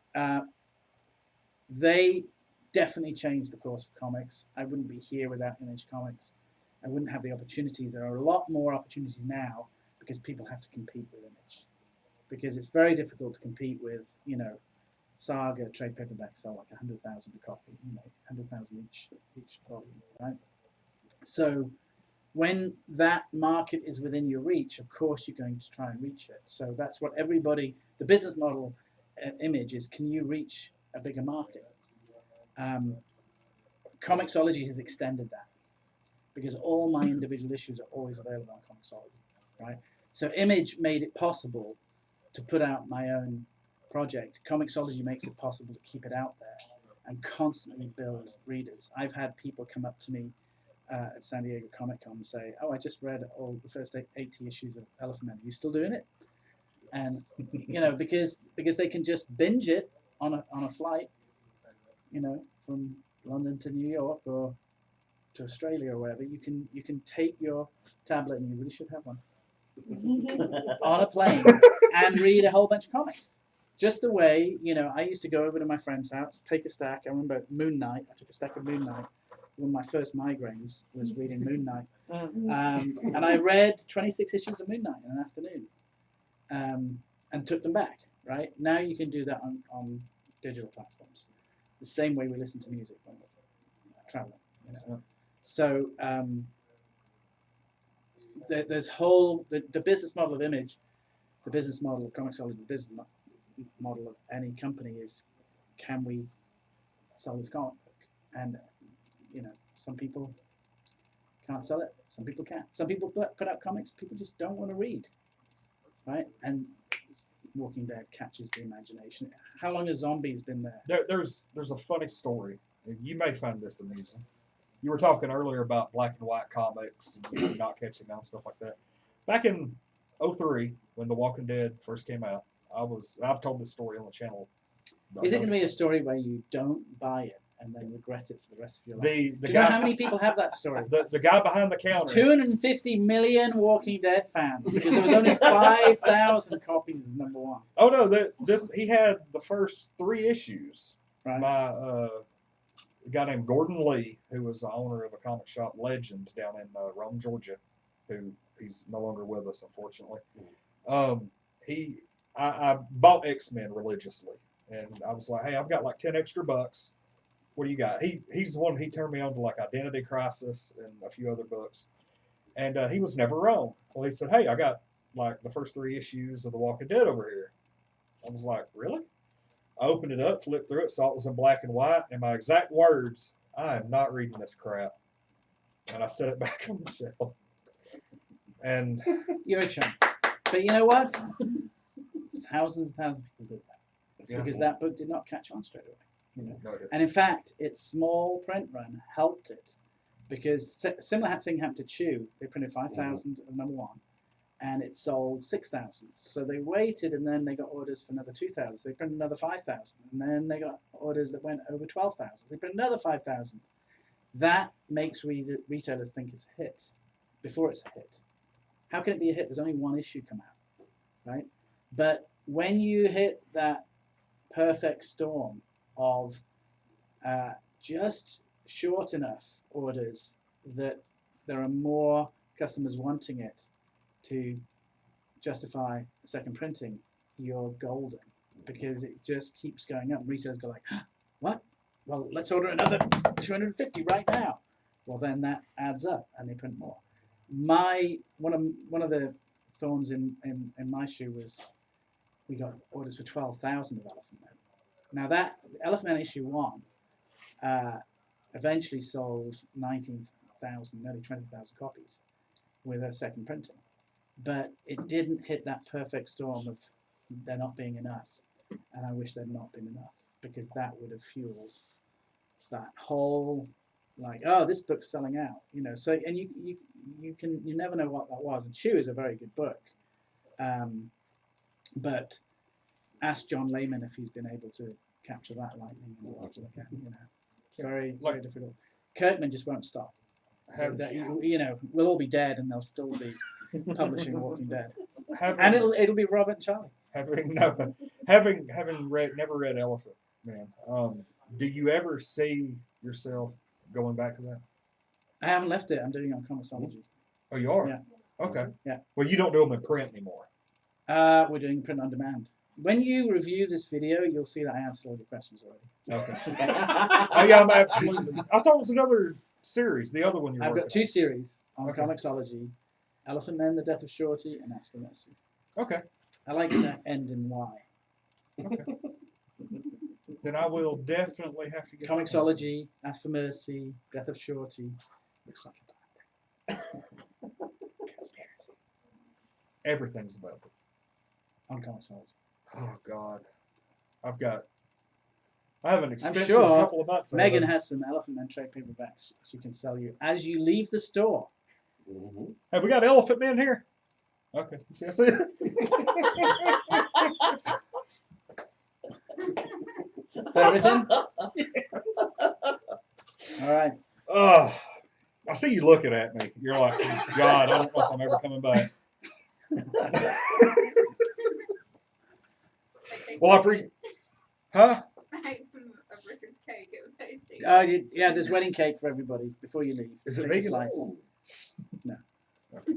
Speaker 1: they definitely changed the course of comics. I wouldn't be here without Image Comics. I wouldn't have the opportunities. There are a lot more opportunities now because people have to compete with Image. Because it's very difficult to compete with, Saga trade paperbacks sell like 100,000 a copy, 100,000 each volume, right? So when that market is within your reach, of course you're going to try and reach it. So that's what the business model at Image is, can you reach a bigger market? Comixology has extended that because all my individual issues are always available on Comixology, right? So Image made it possible to put out my own project. Comixology makes it possible to keep it out there and constantly build readers. I've had people come up to me at San Diego Comic Con and say, "Oh, I just read all the first 80 issues of Elephant Man. Are you still doing it?" And because they can just binge it on a flight, from London to New York or to Australia or wherever. You can take your tablet, and you really should have one, on a plane and read a whole bunch of comics. Just the way, I used to go over to my friend's house, take a stack. I remember Moon Knight. I took a stack of Moon Knight. One of my first migraines was reading Moon Knight. And I read 26 issues of Moon Knight in an afternoon and took them back, right? Now you can do that on digital platforms. The same way we listen to music when we're traveling. So there's the business model of Image, the business model of Comixology, the business model of any company is, can we sell this comic book? And some people can't sell it, some people can. Some people put out comics people just don't want to read, right? And Walking Dead catches the imagination. How long has Zombies been there?
Speaker 2: there's a funny story. You may find this amusing. You were talking earlier about black and white comics and not catching on, stuff like that. Back in 2003, when The Walking Dead first came out, I've told this story on the channel.
Speaker 1: Is it going to be a story where you don't buy it and then regret it for the rest of your life?
Speaker 2: The
Speaker 1: Do you
Speaker 2: guy,
Speaker 1: know how many people have that story?
Speaker 2: the guy behind the counter.
Speaker 1: 250 million Walking Dead fans, because there was only 5,000 copies of number one.
Speaker 2: Oh no, he had the first 3 issues
Speaker 1: Right.
Speaker 2: by a guy named Gordon Lee, who was the owner of a comic shop, Legends, down in Rome, Georgia. He's no longer with us, unfortunately. I bought X-Men religiously, and I was like, hey, I've got like 10 extra bucks. What do you got? He's the one, he turned me on to like Identity Crisis and a few other books, and he was never wrong. Well, he said, hey, I got like the first 3 issues of The Walking Dead over here. I was like, really? I opened it up, flipped through it, saw it was in black and white, and my exact words, I am not reading this crap. And I set it back on the shelf. And
Speaker 1: You're a chump. But you know what? Thousands and thousands of people did that.
Speaker 2: yeah,
Speaker 1: Because that book did not catch on straight away.
Speaker 2: no, it
Speaker 1: And in fact, its small print run helped it. Because similar thing happened to Chew. They printed 5,000 of number one, and it sold 6,000. So they waited, and then they got orders for another 2,000. So they printed another 5,000, and then they got orders that went over 12,000. They printed another 5,000. That makes retailers think it's a hit before it's a hit. How can it be a hit? There's only one issue come out, right? But when you hit that perfect storm of just short enough orders that there are more customers wanting it to justify a second printing, you're golden, because it just keeps going up. Retailers go like, what? Well, let's order another 250 right now. Well, then that adds up, and they print more. One of the thorns in my shoe was we got orders for 12,000 of Elephant Man. Now that Elephant Man issue 1 eventually sold 19,000, nearly 20,000 copies with a second printing. But it didn't hit that perfect storm of there not being enough. And I wish there'd not been enough, because that would have fueled that whole like, oh, this book's selling out, So and you never know what that was. And Chew is a very good book, but ask John Layman if he's been able to capture that lightning and what to look at. It's very difficult. Kirkman just won't stop. We'll all be dead, and they'll still be publishing Walking Dead, and it'll be Robert and Charlie.
Speaker 2: Having never read Elephant Man, do you ever see yourself going back to that?
Speaker 1: I haven't left it. I'm doing it on Comixology.
Speaker 2: Oh, you are?
Speaker 1: Yeah.
Speaker 2: Okay.
Speaker 1: Yeah.
Speaker 2: Well, you don't do them in print anymore.
Speaker 1: We're doing print on demand. When you review this video, you'll see that I answered all your questions already.
Speaker 2: Okay. Oh, yeah, I'm absolutely. I thought it was another series. The other one you're
Speaker 1: I've
Speaker 2: working
Speaker 1: got 2 series on
Speaker 2: Okay.
Speaker 1: Comixology: Elephant Men, The Death of Shorty, and Ask for Mercy.
Speaker 2: on. Okay.
Speaker 1: I like to end in Y.
Speaker 2: Okay. Then I will definitely have to get
Speaker 1: Comixology, Ask for Mercy, Death of Shorty. Looks like a band.
Speaker 2: Conspiracy. Everything's available.
Speaker 1: On Comixology.
Speaker 2: Oh God, I have an expensive
Speaker 1: sure
Speaker 2: couple of months.
Speaker 1: Megan has some Elephant Men trade paperbacks she can sell you as you leave the store.
Speaker 3: Mm-hmm.
Speaker 2: Hey, we got Elephant Men here. Okay, see, I see it.
Speaker 1: Is that everything? All right.
Speaker 2: I see you looking at me. You're like, God, I don't know if I'm ever coming back. Well, huh?
Speaker 5: I ate some of Richard's cake. It was tasty.
Speaker 1: Oh, yeah, there's wedding cake for everybody before you leave.
Speaker 2: Is it
Speaker 1: Take a
Speaker 2: vegan?
Speaker 1: slice.
Speaker 2: Ooh.
Speaker 1: No.
Speaker 2: Okay.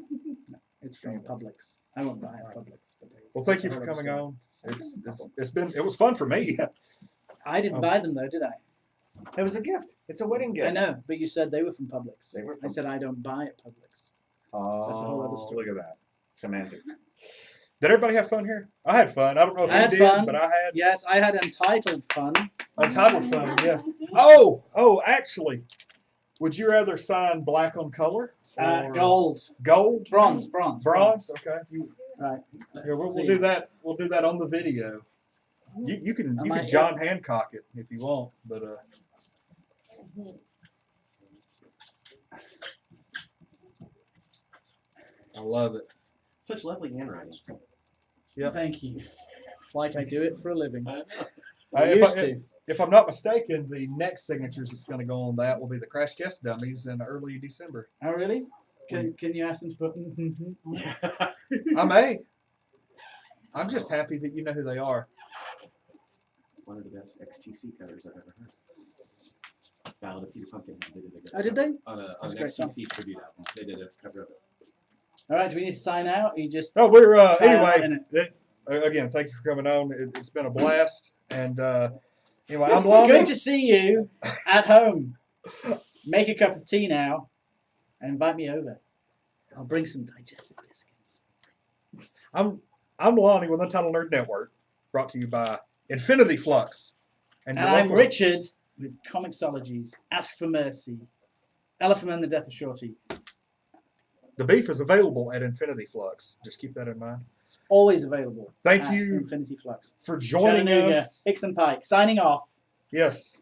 Speaker 1: No, it's from Publix. I won't buy at Publix. But
Speaker 2: Well, thank you
Speaker 1: it's a
Speaker 2: for
Speaker 1: whole other
Speaker 2: coming
Speaker 1: story.
Speaker 2: on. It was fun for me.
Speaker 1: I didn't buy them though, did I?
Speaker 4: It was a gift. It's a wedding gift.
Speaker 1: I know, but you said they were from Publix.
Speaker 4: They were
Speaker 1: I
Speaker 4: from-
Speaker 1: said I don't buy at Publix.
Speaker 4: Oh,
Speaker 1: That's a whole other story.
Speaker 4: Look at that. Semantics.
Speaker 2: Did everybody have fun here? I had fun. I don't know if
Speaker 1: I
Speaker 2: you
Speaker 1: had
Speaker 2: did,
Speaker 1: fun.
Speaker 2: but I had
Speaker 1: Yes, I had Untitled fun.
Speaker 2: Untitled fun. Yes. Oh, actually, would you rather sign black on color? Or
Speaker 1: Gold.
Speaker 2: Gold?
Speaker 1: Bronze.
Speaker 2: Bronze. Okay.
Speaker 1: Right.
Speaker 2: Yeah, we'll do that. We'll do that on the video. You can John Hancock it if you want, but I love it.
Speaker 3: Such lovely handwriting.
Speaker 2: Yep.
Speaker 1: Thank you. It's like I do it for a living.
Speaker 2: If I'm not mistaken, the next signatures that's going to go on that will be the Crash Test Dummies in early December.
Speaker 1: Oh, really? Can you ask them to put
Speaker 2: I may. I'm just happy that you know who they are.
Speaker 3: One of the best XTC covers I've ever heard. Ballad of Peter Pumpkinhead. They did a good
Speaker 1: Oh, did they?
Speaker 3: on an
Speaker 1: That's a great song.
Speaker 3: XTC tribute album. They did a cover of it.
Speaker 1: All right, do we need to sign out? Or you just
Speaker 2: Oh, we're
Speaker 1: Tie out
Speaker 2: anyway. Again, thank you for coming on. It's been a blast. And anyway, I'm
Speaker 1: good
Speaker 2: Lonnie.
Speaker 1: to see you at home. Make a cup of tea now and invite me over. I'll bring some digestive biscuits.
Speaker 2: I'm Lonnie with Untitled Nerd Network, brought to you by Infinity Flux.
Speaker 1: And
Speaker 2: your
Speaker 1: I'm
Speaker 2: local-
Speaker 1: Richard with Comixology's Ask for Mercy, Elephant Man, The Death of Shorty.
Speaker 2: The beef is available at Infinity Flux. Just keep that in mind.
Speaker 1: Always available.
Speaker 2: Thank
Speaker 1: at
Speaker 2: you
Speaker 1: Infinity Flux.
Speaker 2: for joining
Speaker 1: Chattanooga,
Speaker 2: us.
Speaker 1: Hixson Pike, signing off.
Speaker 2: Yes.